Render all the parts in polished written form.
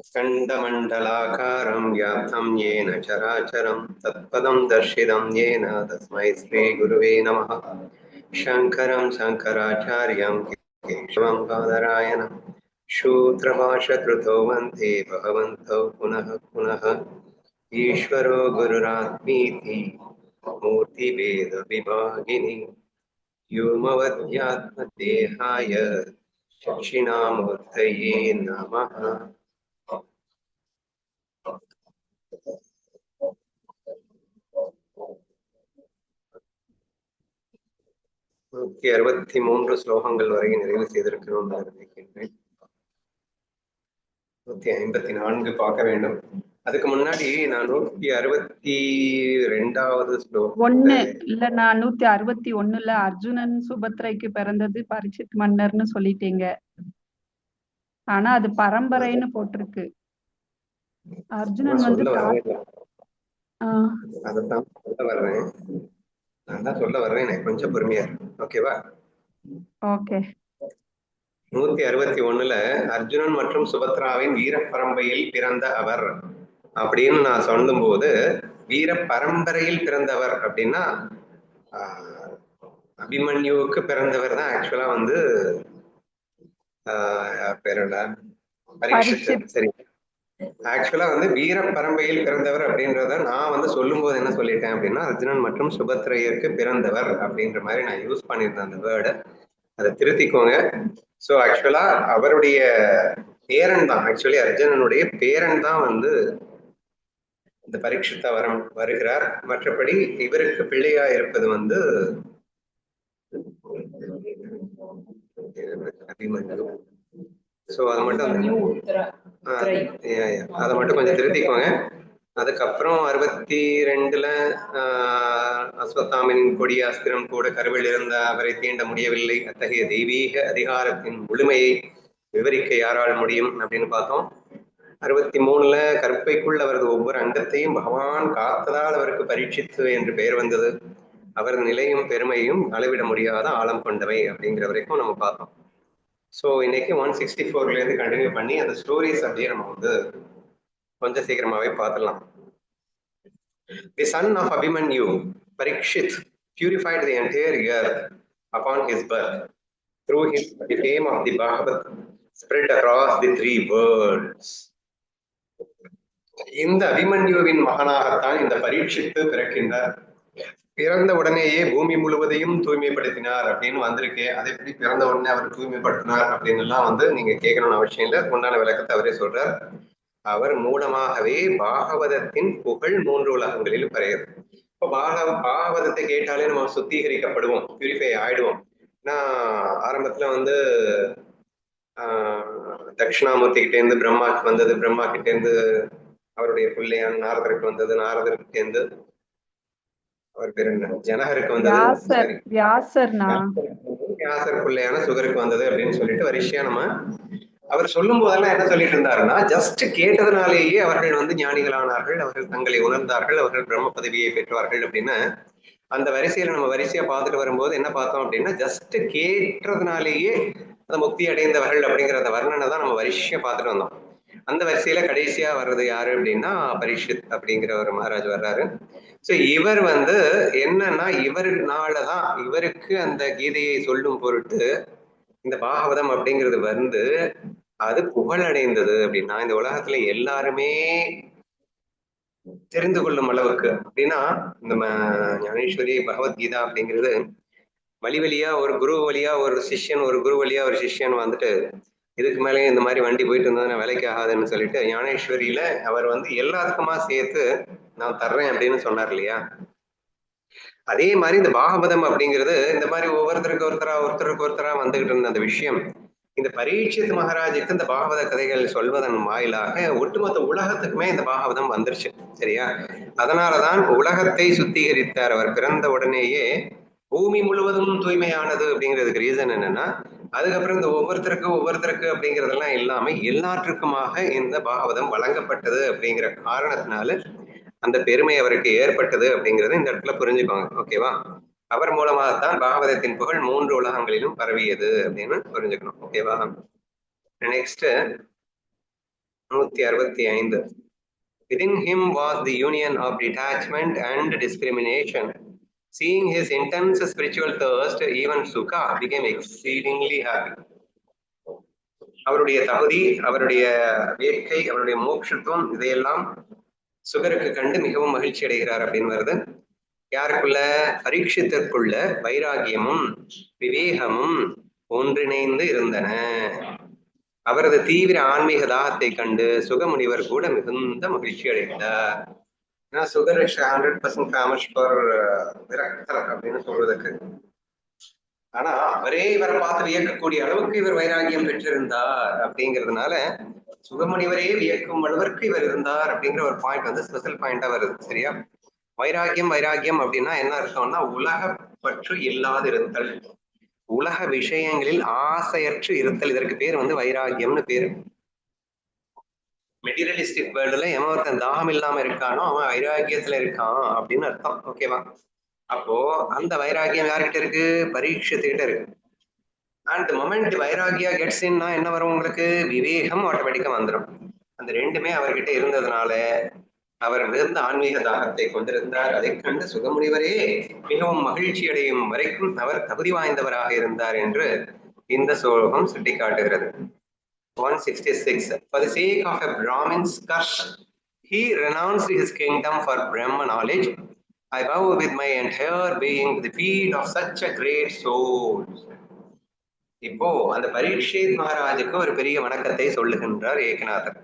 खण्डमण्डलाकारं व्याप्तं येन चराचरं तत्पदं दर्शितं येन तस्मै श्रीगुरुवे नमः। शङ्करं शङ्कराचार्यं केशवं बादरायणं शूद्रभाषकृतो वन्दे भगवन्तौ पुनः पुनः। ईश्वरो गुरुरात्मीति मूर्तिभेदविभागिनि व्योमवद्यात्मदेहाय दक्षिणामूर्तये नमः। 163 ஸ்லோகங்கள் வரை நிறைவு செய்திருக்கிறோம் என்று நினைக்கின்றேன். 154 பார்க்க வேண்டும். அதுக்கு முன்னாடி நான் 162வது ஸ்லோகம் 161ல அர்ஜுனன் சுபத்ரைக்கு பிறந்தது பரீட்சித் மன்னர்னு சொல்லிட்டீங்க. ஆனா அது பரம்பரைன்னு போட்டிருக்கு. அர்ஜுனன் வந்து அதான் சொல்ல வர்றேன். நான் தான் சொல்ல வர்றேன், கொஞ்சம் பொறுமையா இருக்கு. ஓகேவா? ஓகே. 161ல அர்ஜுனன் மற்றும் சுபத்ராவின் வீர பரம்பரையில் பிறந்த அவர் அப்படின்னு நான் சொல்லும் போது, வீர பரம்பரையில் பிறந்தவர் அப்படின்னா அபிமன்யுவுக்கு பிறந்தவர் தான் ஆக்சுவலா வந்து பரீட்சித். சரி, ஆக்சுவலா வந்து வீர பரம்பரையில் பிறந்தவர் அப்படின்றத நான் வந்து சொல்லும் போது என்ன சொல்லிட்டேன் அப்படின்னா, அர்ஜுனன் மற்றும் சுபத்ரையருக்கு பிறந்தவர் அப்படின்ற மாதிரி நான் யூஸ் பண்ணியிருந்தேன் அந்த வேர்டை. அதை திருத்திக்கோங்க. ஸோ ஆக்சுவலா அவருடைய பேரன் தான், ஆக்சுவலி அர்ஜுனனுடைய பேரன் தான் வந்து இந்த பரீட்சித்த வருகிறார். மற்றபடி இவருக்கு பிள்ளையா இருப்பது வந்து அபிமன்யு. ஸோ அதை மட்டும் கொஞ்சம் திருத்திக்கோங்க. அதுக்கப்புறம் 62ல அஸ்வத்தாமனின் கொடியாஸ்திரம் கூட கருவில் இருந்த அவரை தீண்ட முடியவில்லை. அத்தகைய தெய்வீக அதிகாரத்தின் முழுமையை விவரிக்க யாரால் முடியும் அப்படின்னு பார்த்தோம். 63ல கற்பைக்குள் அவரது ஒவ்வொரு அங்கத்தையும் பகவான் காத்ததால் அவருக்கு பரீட்சித்து என்று பெயர் வந்தது. அவரது நிலையும் பெருமையும் அளவிட முடியாத ஆழம் கொண்டவை அப்படிங்கிற வரைக்கும் நம்ம பார்த்தோம். ஸோ இன்னைக்கு 164ல இருந்து கண்டினியூ பண்ணி அந்த ஸ்டோரிஸ் அப்படியே நம்ம வந்து கொஞ்சம் சீக்கிரமாவே பார்த்துடலாம். The son of Abhimanyu, Parikshit, purified the entire earth upon his birth. Through him, the fame of the Bhagavad spread across the 3 worlds. இந்த அபிமன்யுவின் மகனாகத்தான் இந்த பரீட்சித்து பிறக்கின்றார். பிறந்த உடனேயே பூமி முழுவதையும் தூய்மைப்படுத்தினார் அப்படின்னு வந்திருக்கு. அதை எப்படி பிறந்த உடனே அவர் தூய்மைப்படுத்தினார் அப்படின்னு எல்லாம் வந்து நீங்க கேட்கணும்னு அவசியம் இல்லை. உண்டான விளக்கத்தை அவரே சொல்றார். அவர் மூலமாகவே பாகவதத்தின் புகழ் 3 உலகங்களில் பரையுது. இப்போ பாகவதத்தை கேட்டாலே நம்ம சுத்திகரிக்கப்படுவோம், பியூரிஃபை ஆயிடுவோம். நான் ஆரம்பத்துல வந்து தட்சிணாமூர்த்தி கிட்டே இருந்து பிரம்மாக்கு வந்தது, பிரம்மா கிட்டே இருந்து அவருடைய பிள்ளையான நாரதருக்கு வந்தது, நாரதருக்கு இருந்து அவர் பேர் என்ன ஜனகருக்கு வந்தது, வியாசர் பிள்ளையான சுகருக்கு வந்தது அப்படின்னு சொல்லிட்டு வரிசையா நம்ம அவர் சொல்லும் போதெல்லாம் என்ன சொல்லிட்டு இருந்தாருன்னா, ஜஸ்ட் கேட்டதுனாலேயே அவர்கள் வந்து ஞானிகளானார்கள், அவர்கள் தங்களை உணர்ந்தார்கள், அவர்கள் பிரம்ம பதவியை பெற்றார்கள் அப்படின்னு அந்த வரிசையில நம்ம வரிசையா பார்த்துட்டு வரும்போது என்ன பார்த்தோம் அப்படின்னா, ஜஸ்ட் கேட்டதுனாலேயே அந்த முக்தி அடைந்தவர்கள் அப்படிங்கிற அந்த வர்ணனை தான் நம்ம வரிசையா பார்த்துட்டு வந்தோம். அந்த வரிசையில கடைசியா வர்றது யாரு அப்படின்னா பரீட்சித் அப்படிங்கிற ஒரு மகாராஜ் வர்றாரு. ஸோ இவர் வந்து என்னன்னா, இவருனாலதான் இவருக்கு அந்த கீதையை சொல்லும் பொருட்டு இந்த பாகவதம் அப்படிங்கிறது வந்து அது புகழடைந்தது அப்படின்னா இந்த உலகத்துல எல்லாருமே தெரிந்து கொள்ளும் அளவுக்கு. அப்படின்னா இந்த ஞானேஸ்வரி பகவத்கீதா அப்படிங்கிறது வழியா ஒரு குரு வழியா ஒரு சிஷ்யன், ஒரு குரு வழியா ஒரு சிஷ்யன் வந்துட்டு இதுக்கு மேலே இந்த மாதிரி வண்டி போயிட்டு இருந்ததுன்னா வேலைக்கு ஆகாதுன்னு சொல்லிட்டு ஞானேஸ்வரியில அவர் வந்து எல்லாத்துக்குமா சேர்த்து நான் தர்றேன் அப்படின்னு சொன்னார் இல்லையா. அதே மாதிரி இந்த பாகவதம் அப்படிங்கிறது இந்த மாதிரி ஒவ்வொருத்தருக்கு ஒருத்தரா வந்துகிட்டு இருந்த அந்த விஷயம் இந்த பரீட்சித் மகாராஜுக்கு இந்த பாகவத கதைகள் சொல்வதன் வாயிலாக ஒட்டுமொத்த உலகத்துக்குமே இந்த பாகவதம் வந்துருச்சு. சரியா? அதனாலதான் உலகத்தை சுத்திகரித்தார். அவர் பிறந்த உடனேயே பூமி முழுவதும் தூய்மையானது அப்படிங்கிறதுக்கு ரீசன் என்னன்னா, அதுக்கப்புறம் இந்த ஒவ்வொருத்தருக்கு அப்படிங்கிறதெல்லாம் இல்லாம எல்லாற்றுக்குமாக இந்த பாகவதம் வழங்கப்பட்டது அப்படிங்கிற காரணத்தினால அந்த பெருமை அவருக்கு ஏற்பட்டது அப்படிங்கிறது இந்த இடத்துல புரிஞ்சுக்கோங்க. ஓகேவா? அவர் மூலமாகத்தான் பாகவதத்தின் புகழ் 3 உலகங்களிலும் பரவியது அப்படின்னு புரிஞ்சுக்கணும். ஓகேவா? Next 165. Within him was the union of detachment and discrimination. Seeing his intense spiritual thirst, even Sukha became exceedingly happy. அவருடைய தகுதி, அவருடைய வேட்கை, அவருடைய மோட்சத்துவம் இதையெல்லாம் சுகருக்கு கண்டு மிகவும் மகிழ்ச்சி அடைகிறார் அப்படின்னு வருது. யாருக்குள்ள? பரீட்சித்திற்குள்ள வைராகியமும் விவேகமும் ஒன்றிணைந்து இருந்தன. அவரது தீவிர ஆன்மீக தாகத்தை கண்டு சுகமுனிவர் கூட மிகுந்த மகிழ்ச்சி அடைந்தார். சுகர் 100% ஃபேமஸ் ஃபார் விரக்தர் அப்படின்னு சொல்றதுக்கு. ஆனா அவரே இவரை பார்த்து வியக்கக்கூடிய அளவுக்கு இவர் வைராகியம் பெற்றிருந்தார் அப்படிங்கிறதுனால சுகமுனிவரே வியக்கும் அளவிற்கு இவர் இருந்தார் அப்படிங்கிற ஒரு பாயிண்ட் வந்து ஸ்பெஷல் பாயிண்டா வருது. சரியா? வைராகியம் வைராகியம் அப்படின்னா என்ன அர்த்தம்னா உலக பற்று இல்லாதிருத்தல், உலக விஷயங்களில் ஆசையற்று இருத்தல். இதற்கு பேர் வந்து வைராகியம்னு பேரு. மெட்டீரியலிஸ்டிக் வேர்ல்டுல எவன் ஒருத்தன் தாகம் இல்லாம இருக்கானோ அவன் வைராகியத்துல இருக்கான் அப்படின்னு அர்த்தம். ஓகேவா? அப்போ அந்த வைராகியம் யார்கிட்ட இருக்கு? பரீட்சித்துக்கிட்ட இருக்கு. அண்ட் மொமெண்ட் வைராகியா கெட்ஸ் இன்னா என்ன வரும் உங்களுக்கு? விவேகம் ஆட்டோமேட்டிக்கா வந்துடும். அந்த ரெண்டுமே அவர்கிட்ட இருந்ததுனால அவர் மிகுந்த ஆன்மீக தாகத்தை கொண்டிருந்தார். அதை கண்டு சுகமுனிவரே மிகவும் மகிழ்ச்சி அடையும் வரைக்கும் அவர் தகுதி வாய்ந்தவராக இருந்தார் என்று இந்த ஸ்லோகம் சுட்டிக்காட்டுகிறது. 166. For the sake of a Brahmin's curse, he renounced his kingdom for Brahma knowledge. I bow with my entire being to the feet of such a great soul. இப்போ அந்த பரீட்சித் மகாராஜுக்கு ஒரு பெரிய வணக்கத்தை சொல்லுகின்றார் ஏகநாதர்.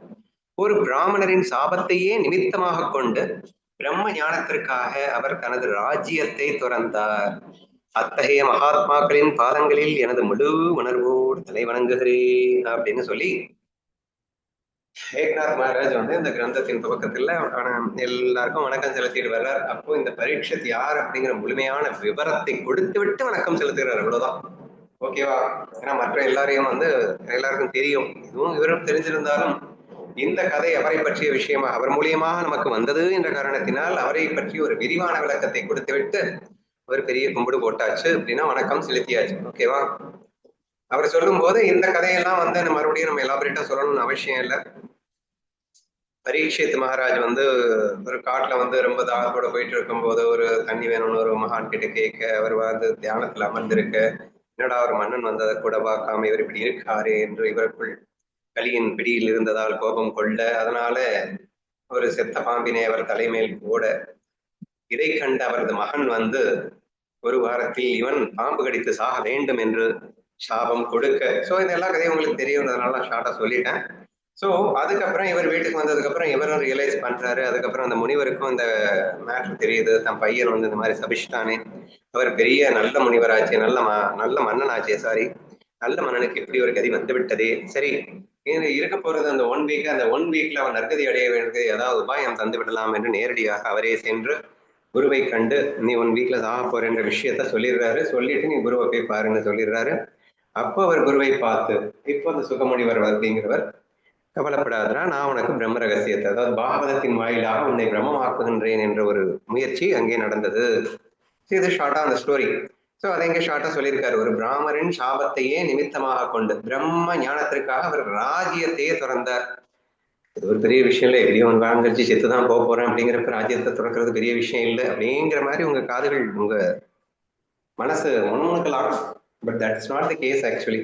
ஒரு பிராமணரின் சாபத்தையே நிமித்தமாக கொண்டு பிரம்ம ஞானத்திற்காக அவர் தனது ராஜ்யத்தை துறந்தார். அத்தகைய மகாத்மாக்களின் பாதங்களில் எனது முழு உணர்வோடு தலை வணங்குகிறேன் அப்படின்னு சொல்லி ஏக்நாத் மகாராஜ் வந்து இந்த கிரந்தத்தின் துவக்கத்துல எல்லாருக்கும் வணக்கம் செலுத்திட்டு வர்றார். அப்போ இந்த பரீட்சித் யார் அப்படிங்கிற முழுமையான விவரத்தை கொடுத்து விட்டு வணக்கம் செலுத்துகிறார். அவ்வளவுதான். ஓகேவா? ஏன்னா மற்ற எல்லாரையும் வந்து எல்லாருக்கும் தெரியும். இதுவும் இவரும் தெரிஞ்சிருந்தாலும் இந்த கதை அவரை பற்றிய விஷயமா அவர் மூலியமாக நமக்கு வந்தது என்ற காரணத்தினால் அவரை பற்றி ஒரு விரிவான விளக்கத்தை கொடுத்து விட்டு ஒரு பெரிய கும்பிடு போட்டாச்சு அப்படின்னா வணக்கம் செலுத்தியாச்சு. ஓகேவா? அவர் சொல்லும் போது இந்த கதையெல்லாம் வந்து மறுபடியும் நம்ம எலாபரேட்டா சொல்லணும்னு அவசியம் இல்லை. பரீட்சித் மகாராஜ் வந்து ஒரு காட்டுல வந்து ரொம்ப தாகத்தோட போயிட்டு இருக்கும் போது ஒரு தண்ணி வேணும்னு ஒரு மகான் கிட்ட கேட்க, அவர் வந்து தியானத்துல அமர்ந்திருக்க, என்னடா ஒரு மன்னன் வந்ததை கூட பார்க்காம இவர் இப்படி இருக்காரு என்று இவருக்குள் கலியின் பிடியில் இருந்ததால் கோபம் கொள்ள, அதனால ஒரு செத்த பாம்பினை அவர் தலைமேல் போட, இதை கண்ட அவரது மகன் வந்து ஒரு வாரத்தில் இவன் பாம்பு கடித்து சாக வேண்டும் என்று சாபம் கொடுக்க. ஸோ இதெல்லாம் கதையும் உங்களுக்கு தெரியும்ன்றதுனால நான் ஷார்ட்டா சொல்லிட்டேன். ஸோ அதுக்கப்புறம் இவர் வீட்டுக்கு வந்ததுக்கு அப்புறம் இவரும் ரியலைஸ் பண்றாரு. அதுக்கப்புறம் அந்த முனிவருக்கும் அந்த மேட்ரு தெரியுது, தன் பையன் வந்து இந்த மாதிரி சபிஷ்டானே, அவர் பெரிய நல்ல முனிவராச்சு, நல்ல மன்னனாச்சே, நல்ல மன்னனுக்கு இப்படி ஒரு கதி வந்து விட்டதே. சரி, இருக்க போறது அந்த 1 வீக், அந்த 1 வீக்ல அவன் நற்கதி அடைய வேண்டியது ஏதாவது உபாயம் தந்து விடலாம் என்று நேரடியாக அவரே சென்று குருவை கண்டு நீ 1 வீக்ல சாக போறேன்ற விஷயத்த சொல்லிடுறாரு. சொல்லிட்டு நீ குருவை போய் பாருன்னு சொல்லிடுறாரு. அப்போ அவர் குருவை பார்த்து, இப்போ அந்த சுகமுனிவர் அப்படிங்கிறவர், கவலைப்படாதா, நான் உனக்கு பிரம்ம ரகசியத்தை, அதாவது பாகவதத்தின் வாயிலாக உன்னை பிரம்மமாக்குகின்றேன் என்ற ஒரு முயற்சி அங்கே நடந்தது. இது ஷார்ட்டா அந்த ஸ்டோரி. ஸோ அதை இங்கே ஷார்ட்டா சொல்லியிருக்காரு. ஒரு பிராமரின் சாபத்தையே நிமித்தமாக கொண்டு பிரம்ம ஞானத்திற்காக அவர் ராஜ்யத்தையே துறந்தார். இது ஒரு பெரிய விஷயம் இல்லை. எப்படியும் அவன் வாழ்ந்துச்சு செத்துதான் போக போறேன் அப்படிங்கிறப்ப ராஜ்யத்தை துறக்கிறது பெரிய விஷயம் இல்லை அப்படிங்கிற மாதிரி உங்க காதுகள் உங்க மனசு உணர்வுகளாக. But that's not the case actually.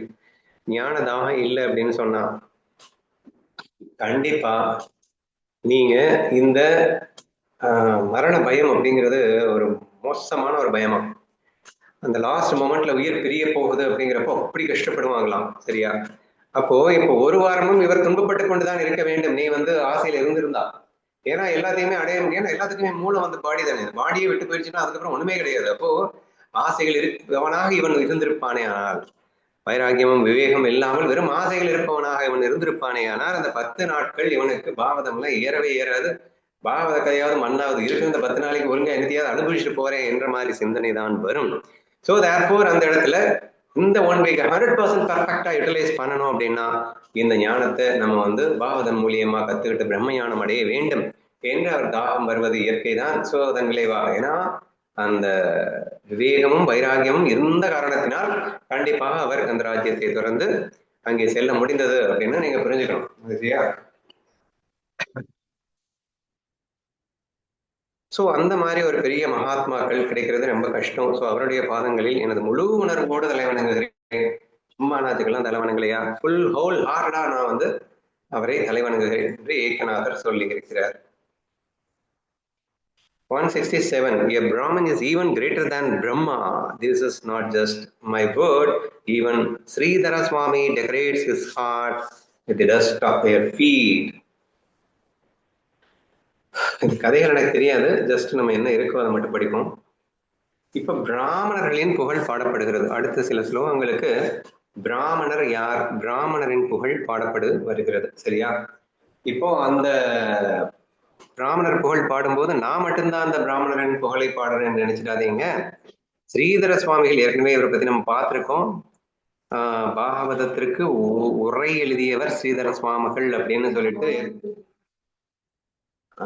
ஞான தாகம் இல்லை அப்படின்னு சொன்னா கண்டிப்பா நீங்க இந்த மரண பயம் அப்படிங்கிறது ஒரு மோசமான ஒரு பயமா. அந்த லாஸ்ட் மொமெண்ட்ல உயிர் பிரிய போகுது அப்படிங்கிறப்போ அப்படி கஷ்டப்படுவாங்களாம். சரியா? அப்போ இப்போ 1 வாரமும் இவர் துன்பப்பட்டு கொண்டுதான் இருக்க வேண்டும். நீ வந்து ஆசையில இருந்திருந்தா, ஏன்னா எல்லாத்தையுமே அடைய முடியும். எல்லாத்துக்குமே மூலம் வந்து பாடி தானே. பாடியை விட்டு போயிடுச்சுன்னா அதுக்கப்புறம் ஒண்ணுமே கிடையாது. அப்போ ஆசைகள் இருப்பவனாக இவன் இருந்திருப்பானே ஆனால், வைராகியமும் விவேகம் இல்லாமல் வெறும் ஆசைகள் இருப்பவனாக இவன் இருந்திருப்பானே ஆனால், அந்த 10 நாட்கள் இவனுக்கு பாவதம்ல ஏறவே ஏறாது. பாவத கதையாவது மண்ணாவது இருக்கு, இந்த 10 நாளைக்கு ஒழுங்கா என்னத்தையாவது அனுபவிச்சுட்டு போறேன் என்ற மாதிரி சிந்தனை தான் வரும். ஸோ தேர்ஃபோர் அந்த இடத்துல இந்த 1 வீக் 100% பர்ஃபெக்டா யூட்டிலைஸ் பண்ணணும் அப்படின்னா இந்த ஞானத்தை நம்ம வந்து பாவதன் மூலியமா கத்துக்கிட்டு பிரம்ம ஞானம் அடைய வேண்டும் என்று அவர் தாகம் வருவது இயற்கை தான். ஸோ அதன் விளைவாக, ஏன்னா அந்த விவேகமும் வைராகியமும் இருந்த காரணத்தினால் கண்டிப்பாக அவர் அந்த ராஜ்யத்தை தொடர்ந்து அங்கே செல்ல முடிந்தது அப்படின்னு நீங்க புரிஞ்சுக்கணும். சரியா? ஸோ அந்த மாதிரி ஒரு பெரிய மகாத்மாக்கள் கிடைக்கிறது ரொம்ப கஷ்டம். ஸோ அவருடைய பாதங்களில் எனது முழு உணர்வோடு தலைவணங்குகிறேன். சும்மா நாத்துக்கெல்லாம் தலைவணங்கலையா, ஃபுல் ஹோல் ஹார்டா நான் வந்து அவரை தலைவணங்குகிறேன் என்று ஏகநாதர் சொல்லி இருக்கிறார். 167. A Brahman is even greater than Brahma. This is not just my word. Even Sridhara Swami decorates his heart with the dust of their feet. இந்த கதைகள் எனக்கு தெரியாது, ஜஸ்ட் நம்ம என்ன இருக்கோ அதை மட்டும் படிப்போம். இப்ப பிராமணர்களின் புகழ் பாடப்படுகிறது. அடுத்த சில ஸ்லோகங்களுக்கு பிராமணர் யார், பிராமணரின் புகழ் பாடப்படு வருகிறது. சரியா? இப்போ அந்த பிராமணர் புகழ் பாடும்போது நான் மட்டும்தான் அந்த பிராமணரின் புகழை பாடுறேன்னு நினைச்சிடாதீங்க. ஸ்ரீதர சுவாமிகள் ஏற்கனவே இவரை பத்தி நம்ம பார்த்திருக்கோம். பாகவதத்திற்கு உரை எழுதியவர் ஸ்ரீதர சுவாமிகள் அப்படின்னு சொல்லிட்டு,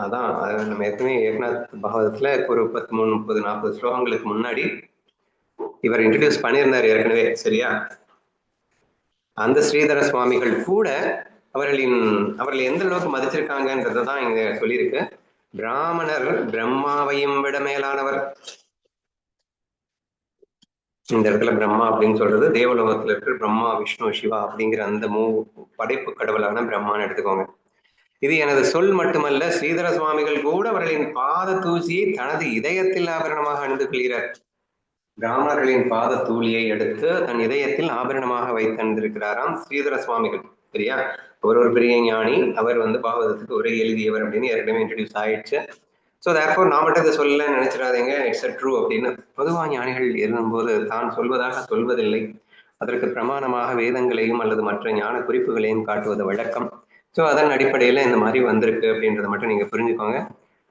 அதான் நம்ம ஏற்கனவே ஏக்நாத் பாகவதத்துல ஒரு 13, 30, 40 ஸ்லோகங்களுக்கு முன்னாடி இவர் இன்ட்ரடியூஸ் பண்ணியிருந்தார் ஏற்கனவே. சரியா? அந்த ஸ்ரீதர சுவாமிகள் கூட அவர்கள் எந்த அளவுக்கு மதிச்சிருக்காங்கன்றதான் இங்க சொல்லியிருக்கு. பிராமணர் பிரம்மாவையும் விட மேலானவர். இந்த இடத்துல பிரம்மா அப்படின்னு சொல்றது தேவலோகத்துல இருக்கிற பிரம்மா, விஷ்ணு, சிவா அப்படிங்கிற அந்த படைப்பு கடவுளான பிரம்மான்னு எடுத்துக்கோங்க. இது எனது சொல் மட்டுமல்ல, ஸ்ரீதர சுவாமிகள் கூட அவர்களின் பாத தூசியை தனது இதயத்தில் ஆபரணமாக அணிந்து கொள்கிறார். பிராமணர்களின் பாத தூளியை எடுத்து தன் இதயத்தில் ஆபரணமாக வைத்திருக்கிறாராம் ஸ்ரீதர சுவாமிகள். சரியா? அவர் ஒரு பெரிய ஞானி, அவர் வந்து பாகவதத்துக்கு உரை எழுதியவர் அப்படின்னு ஏற்கனவே இன்ட்ரடியூஸ் ஆயிடுச்சு. ஸோ தேர்ஃபோர் நான் மட்டும் இதை சொல்லலன்னு நினைச்சிடாதீங்க, இட்ஸ் அ ட்ரூ அப்படின்னு. பொதுவாக ஞானிகள் எழுதும்போது தான் சொல்வதாக சொல்வதில்லை, அதற்கு பிரமாணமாக வேதங்களையும் அல்லது மற்ற ஞான குறிப்புகளையும் காட்டுவது வழக்கம். ஸோ அதன் அடிப்படையில் இந்த மாதிரி வந்திருக்கு அப்படின்றத மட்டும் நீங்கள் புரிஞ்சுக்கோங்க.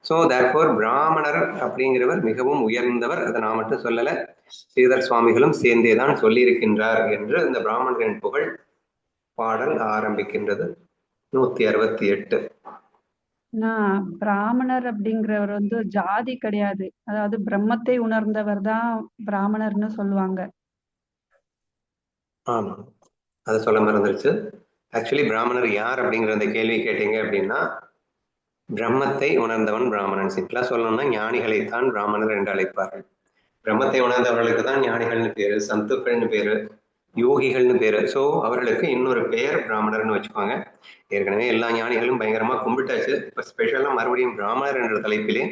ஸோ தேர்ஃபோர் பிராமணர் அப்படிங்கிறவர் மிகவும் உயர்ந்தவர், அதை நான் மட்டும் சொல்லலை, ஸ்ரீதர் சுவாமிகளும் சேர்ந்தேதான் சொல்லியிருக்கின்றார் என்று இந்த பிராமணரின் புகழ் பாடல் ஆரம்பிக்கின்றது. 168. பிராமணர் அப்படிங்கிறவர் வந்து ஜாதி கிடையாது, அதாவது பிரம்மத்தை உணர்ந்தவர் தான் பிராமணர்னு சொல்லுவாங்க. ஆமா, அதை சொல்ல மறந்துருச்சு. ஆக்சுவலி பிராமணர் யார் அப்படிங்கிற அந்த கேள்வி கேட்டீங்க அப்படின்னா, பிரம்மத்தை உணர்ந்தவன் பிராமணன். சிம்பிளா சொல்லணும்னா ஞானிகளைத்தான் பிராமணர் என்று அழைப்பார்கள். பிரம்மத்தை உணர்ந்தவர்களுக்கு தான் ஞானிகள்னு பேரு, சந்துக்கள்னு பேரு, யோகிகள்னு பேரு. ஸோ அவர்களுக்கு இன்னொரு பெயர் பிராமணர்னு வச்சுக்கோங்க. ஏற்கனவே எல்லா ஞானிகளும் பயங்கரமா கும்பிட்டாச்சு. இப்போ ஸ்பெஷலா மறுபடியும் பிராமணர் என்ற தலைப்பிலே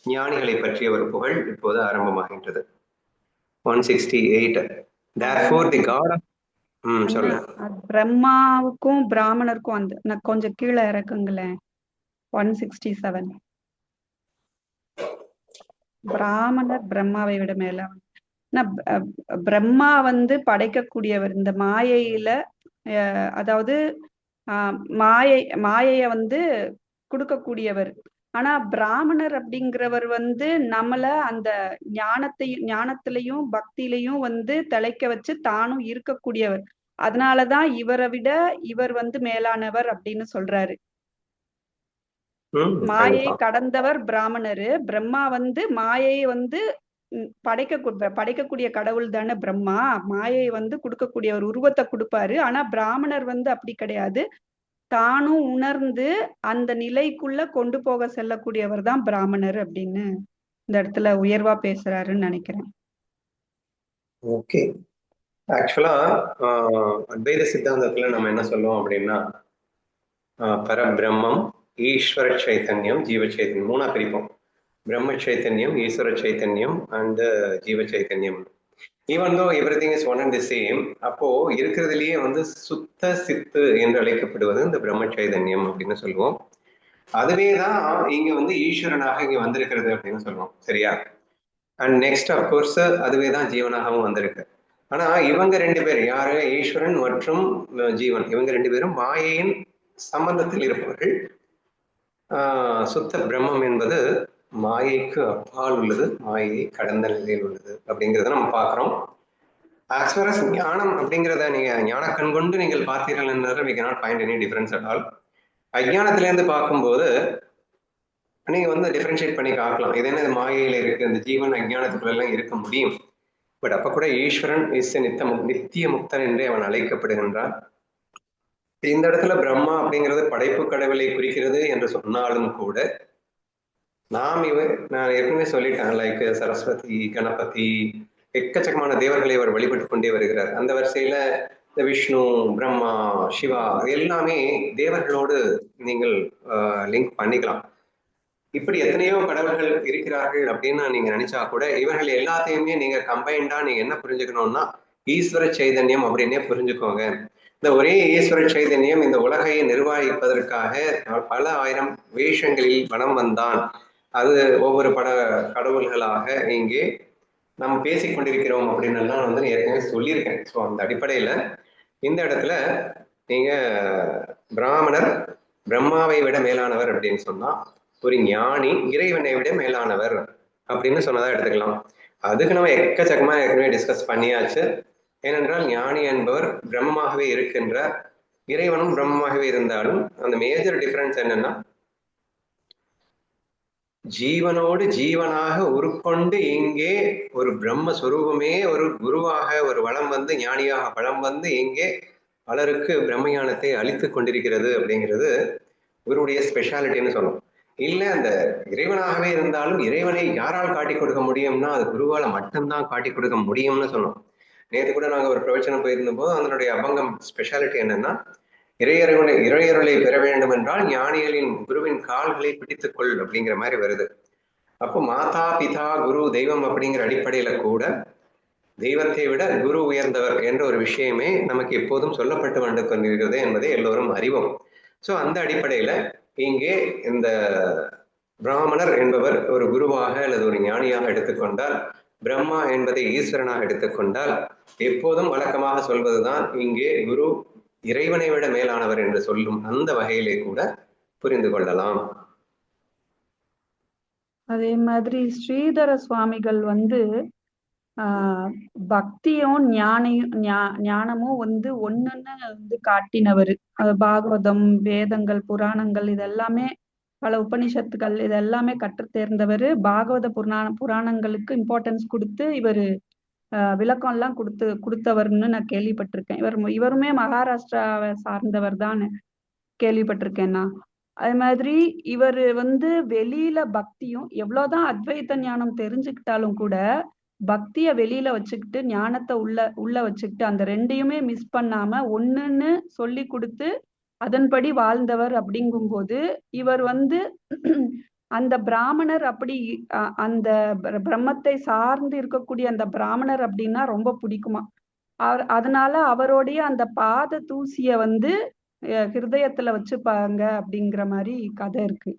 ஞானிகளை பற்றிய ஒரு புகழ் இப்போது ஆரம்பமாகின்றது. 168. Therefore the god of சொல்லு. பிரம்மாவுக்கும் பிராமணருக்கும் அந்த நான் கொஞ்சம் கீழே இறக்குங்களேன். 167. பிராமணர் பிரம்மாவை விட மேல. பிரம்மா வந்து படைக்கக்கூடியவர், இந்த மாயையில அதாவது மாயைய வந்து கொடுக்கக்கூடியவர். ஆனா பிராமணர் அப்படிங்கிறவர் வந்து நம்மள அந்த ஞானத்திலையும் பக்தியிலையும் வந்து திளைக்க வச்சு தானும் இருக்கக்கூடியவர். அதனாலதான் இவரை விட இவர் வந்து மேலானவர் அப்படின்னு சொல்றாரு. மாயை கடந்தவர் பிராமணரு. பிரம்மா வந்து மாயையை வந்து படைக்கக்கூடிய கடவுள் தானே பிரம்மா. மாயை வந்து கொடுக்கக்கூடிய ஒரு உருவத்தை கொடுப்பாரு. ஆனா பிராமணர் வந்து அப்படி கிடையாது, தானும் உணர்ந்து அந்த நிலைக்குள்ள கொண்டு போக செல்லக்கூடியவர் தான் பிராமணர் அப்படின்னு இந்த இடத்துல உயர்வா பேசுறாருன்னு நினைக்கிறேன். ஓகே, ஆக்சுவலா அத்வைத சித்தாந்தத்துல நம்ம என்ன சொல்லுவோம் அப்படின்னா, பரபிரம்மம், ஈஸ்வர சைத்தன்யம், ஜீவ சைத்தன்யம் மூணா பிரிப்போம். பிரம்ம சைத்தன்யம், ஈஸ்வர சைத்தன்யம் அண்ட் ஜீவ சைத்தன்யம். Even though everything is one and the same. அப்போ இருக்கிறதுலயே வந்து சுத்த சித்து என்று அழைக்கப்படுவது இந்த பிரம்ம சைதன்யம் அப்படின்னு சொல்லுவோம். அதுவே தான் இங்க வந்து ஈஸ்வரனாக இங்க வந்திருக்கிறது அப்படின்னு சொல்லுவோம். சரியா? அண்ட் நெக்ஸ்ட் அப்கோர்ஸ் அதுவே தான் ஜீவனாகவும் வந்திருக்கு. ஆனா இவங்க ரெண்டு பேர் யாரு, ஈஸ்வரன் மற்றும் ஜீவன், இவங்க ரெண்டு பேரும் மாயையின் சம்பந்தத்தில் இருப்பவர்கள். சுத்த பிரம்மம் என்பது மாயைக்கு அப்பால் உள்ளது, மாயை கடந்த நிலையில் உள்ளது அப்படிங்கிறத நம்ம பார்க்கிறோம். ஆஸ் ஃபார் அஸ் ஞானம் அப்படிங்கிறத நீங்க ஞான கண் கொண்டு நீங்கள் பார்த்தீர்கள் என்றால் we cannot find any difference at all. அஜ்ஞானத்திலேருந்து பார்க்கும்போது நீங்க வந்து டிஃபரன்ஷியேட் பண்ணி காக்கலாம், இது என்ன மாயையில இருக்கு, இந்த ஜீவன் அஜ்ஞானத்துக்குள்ள எல்லாம் இருக்க முடியும். பட் அப்ப கூட ஈஸ்வரன் இஸ் நித்திய முக்தன் என்றே அவன் அழைக்கப்படுகின்றான். இந்த இடத்துல பிரம்மா அப்படிங்கிறது படைப்பு கடவுளை குறிக்கிறது என்று சொன்னாலும் கூட நான் ஏற்கனவே சொல்லிட்டேன், லைக் சரஸ்வதி, கணபதி, எக்கச்சக்கமான தேவர்களை அவர் வழிபட்டு கொண்டே வருகிறார். அந்த வரிசையில இந்த விஷ்ணு, பிரம்மா, சிவா எல்லாமே தேவர்களோடு நீங்கள் லிங்க் பண்ணிக்கலாம். இப்படி எத்தனையோ கடவுள்கள் இருக்கிறார்கள் அப்படின்னு நீங்க நினைச்சா கூட இவர்கள் எல்லாத்தையுமே நீங்க கம்பைண்டா நீங்க என்ன புரிஞ்சுக்கணும்னா ஈஸ்வர சைதன்யம் அப்படின்னே புரிஞ்சுக்கோங்க. இந்த ஒரே ஈஸ்வர சைதன்யம் இந்த உலகையை நிர்வகிப்பதற்காக பல ஆயிரம் வேஷங்களில் வலம் வந்தான். அது ஒவ்வொரு கடவுள்களாக இங்கே நம்ம பேசிக் கொண்டிருக்கிறோம் அப்படின்னு எல்லாம் வந்து ஏற்கனவே சொல்லியிருக்கேன். ஸோ அந்த அடிப்படையில இந்த இடத்துல நீங்க பிராமணர் பிரம்மாவை விட மேலானவர் அப்படின்னு சொன்னா ஒரு ஞானி இறைவனை விட மேலானவர் அப்படின்னு சொன்னதா எடுத்துக்கலாம். அதுக்கு நம்ம எக்கச்சக்கமா ஏற்கனவே டிஸ்கஸ் பண்ணியாச்சு. ஏனென்றால் ஞானி என்பவர் பிரம்மமாகவே இருக்கின்றார், இறைவனும் பிரம்மமாகவே இருந்தாலும் அந்த மேஜர் டிஃபரன்ஸ் என்னன்னா ஜீவனோடு ஜீவனாக உருக்கொண்டு இங்கே ஒரு பிரம்மஸ்வரூபமே ஒரு குருவாக ஒரு வளம் வந்து ஞானியாக வளம் வந்து இங்கே பலருக்கு பிரம்மஞானத்தை அளித்து கொண்டிருக்கிறது அப்படிங்கிறது குருவுடைய ஸ்பெஷாலிட்டின்னு சொல்லணும். இல்லை அந்த இறைவனாகவே இருந்தாலும் இறைவனை யாரால் காட்டி கொடுக்க முடியும்னா அது குருவால மட்டும்தான் காட்டி கொடுக்க முடியும்னு சொன்னோம். நேற்று கூட நாங்கள் ஒரு பிரவச்சனம் போயிருந்த போது அதனுடைய அபங்கம் ஸ்பெஷாலிட்டி என்னன்னா இறையருளை பெற வேண்டும் என்றால் ஞானிகளின் குருவின் கால்களை பிடித்துக்கொள் அப்படிங்கிற மாதிரி வருது. அப்போ மாதா பிதா குரு தெய்வம் அப்படிங்கிற அடிப்படையில கூட தெய்வத்தை விட குரு உயர்ந்தவர் என்ற ஒரு விஷயமே நமக்கு எப்போதும் சொல்லப்பட்டு வந்து கொண்டிருக்கிறது என்பதை எல்லோரும் அறிவோம். ஸோ அந்த அடிப்படையில இங்கே இந்த பிராமணர் என்பவர் ஒரு குருவாக அல்லது ஒரு ஞானியாக எடுத்துக்கொண்டால், பிரம்மா என்பதை ஈஸ்வரனாக எடுத்துக்கொண்டால் எப்போதும் வழக்கமாக சொல்வதுதான் இங்கே குரு இறைவனை விட மேலானவர் என்று சொல்லும் அந்த வகையிலே கூட புரிந்து கொள்ளலாம். அதே மாதிரி ஸ்ரீதர சுவாமிகள் வந்து பக்தியும் ஞானமும் வந்து ஒண்ணுன்னு வந்து காட்டினவர். பாகவதம், வேதங்கள், புராணங்கள் இதெல்லாமே பல உபனிஷத்துக்கள் இதெல்லாமே கற்று தேர்ந்தவர். பாகவத புராணங்களுக்கு இம்பார்ட்டன்ஸ் கொடுத்து இவர் விளக்கம் எல்லாம் கொடுத்தவர்னு நான் கேள்விப்பட்டிருக்கேன். இவருமே மகாராஷ்டிராவை சார்ந்தவர் தான் கேள்விப்பட்டிருக்கேன் நான். அது மாதிரி இவர் வந்து வெளியில பக்தியும் எவ்வளவுதான் அத்வைத ஞானம் தெரிஞ்சுக்கிட்டாலும் கூட பக்திய வெளியில வச்சுக்கிட்டு ஞானத்தை உள்ள வச்சுக்கிட்டு அந்த ரெண்டையுமே மிஸ் பண்ணாம ஒண்ணுன்னு சொல்லி கொடுத்து அதன்படி வாழ்ந்தவர். அப்படிங்கும்போது இவர் வந்து அந்த பிராமணர் அப்படி அந்த பிரம்மத்தை சார்ந்து இருக்கக்கூடிய அந்த பிராமணர் அப்படின்னா ரொம்ப பிடிக்குமா. அதனால அவருடைய அந்த பாத தூசிய வந்து ஹிருதயத்துல வச்சுப்பாங்க அப்படிங்கிற மாதிரி கதை இருக்கு.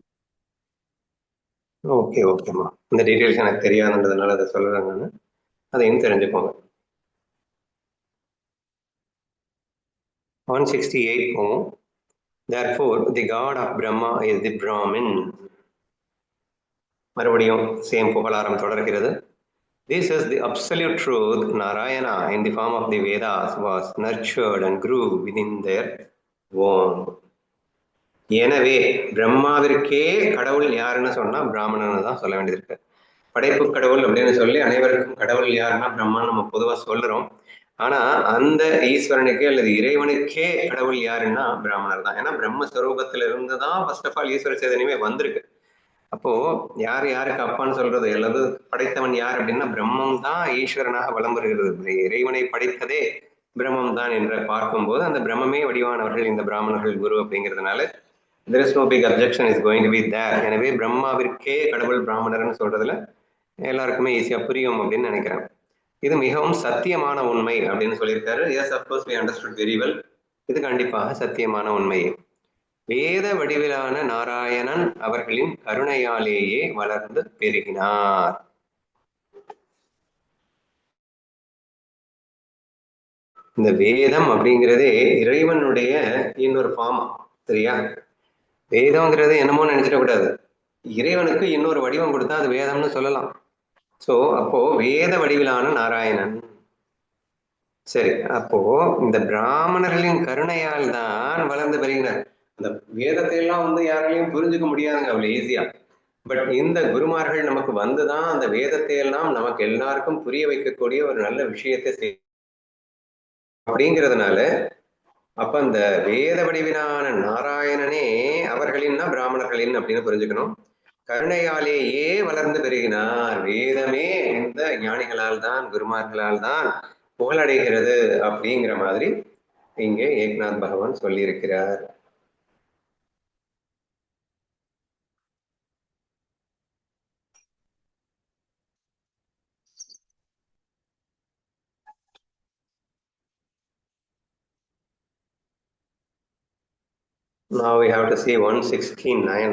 ஓகே ஓகேம்மா, இந்த டீட்டெயில்ஸ் எனக்கு தெரியாதுன்றதுனால அதை சொல்றாங்கன்னு அதையும் தெரிஞ்சுக்கோங்க. 168 போவோம். Therefore the god of Brahma is the Brahmin. மறுபடியும் சேம் புகழாரம் தொடர்கிறது. This is the absolute truth. Narayana in the form of the Vedas was nurtured and grew within their womb. எனவே பிரம்மாவிற்கே கடவுள் யாருன்னு சொன்னா பிராமணன் தான் சொல்ல வேண்டியது இருக்கு. படைப்பு கடவுள் அப்படின்னு சொல்லி அனைவருக்கும் கடவுள் யாருன்னா பிரம்மான்னு நம்ம பொதுவா சொல்றோம். ஆனா அந்த ஈஸ்வரனுக்கே அல்லது இறைவனுக்கே கடவுள் யாருன்னா பிராமணர் தான். ஏன்னா பிரம்மஸ்வரூபத்துல இருந்துதான் ஃபர்ஸ்ட் ஆஃப் ஆல் ஈஸ்வர சேதனையுமே வந்திருக்கு. அப்போ யாரு யாருக்கு அப்பான்னு சொல்றது அல்லது படைத்தவன் யார் அப்படின்னா பிரம்மம் தான் ஈஸ்வரனாக வலம் வருகிறது. இறைவனை படைத்ததே பிரம்மம் தான் என்று பார்க்கும்போது அந்த பிரம்மமே வடிவானவர்கள் இந்த பிராமணர்கள் குரு அப்படிங்கிறதுனால there is no big objection is going to be there. எனவே பிரம்மாவிற்கே கடவுள் பிராமணர்னு சொல்றதுல எல்லாருக்குமே ஈஸியா புரியும் அப்படின்னு நினைக்கிறேன். இது மிகவும் சத்தியமான உண்மை அப்படின்னு சொல்லியிருக்காரு. yes of course we understood very well. இது கண்டிப்பாக சத்தியமான உண்மை. வேத வடிவிலான நாராயணன் அவர்களின் கருணையாலேயே வளர்ந்து பெருகினார். இந்த வேதம் அப்படிங்கிறதே இறைவனுடைய இன்னொரு ஃபார்ம், சரியா? வேதம்ங்கிறது என்னமோ நினைச்சிடக்கூடாது, இறைவனுக்கு இன்னொரு வடிவம் கொடுத்தா அது வேதம்னு சொல்லலாம். சோ அப்போ வேத வடிவிலான நாராயணன். சரி, அப்போ இந்த பிராமணர்களின் கருணையால் தான் வளர்ந்து பெறுகிறார். அந்த வேதத்தை எல்லாம் வந்து யாராலையும் புரிஞ்சுக்க முடியாதுங்க அவ்வளவு ஈஸியா. பட் இந்த குருமார்கள் நமக்கு வந்துதான் அந்த வேதத்தை எல்லாம் நமக்கு எல்லாருக்கும் புரிய வைக்கக்கூடிய ஒரு நல்ல விஷயத்தை அப்படிங்கிறதுனால அப்ப அந்த வேத வடிவிலான நாராயணனே அவர்களின்னா பிராமணர்களின் அப்படின்னு புரிஞ்சுக்கணும். கருணையாலேயே வளர்ந்து பெருகினார். வேதமே இந்த ஞானிகளால் தான், குருமார்களால் தான் புகழடைகிறது அப்படிங்கிற மாதிரி இங்கே ஏக்நாத் பகவான் சொல்லியிருக்கிறார். Now we have to see 169.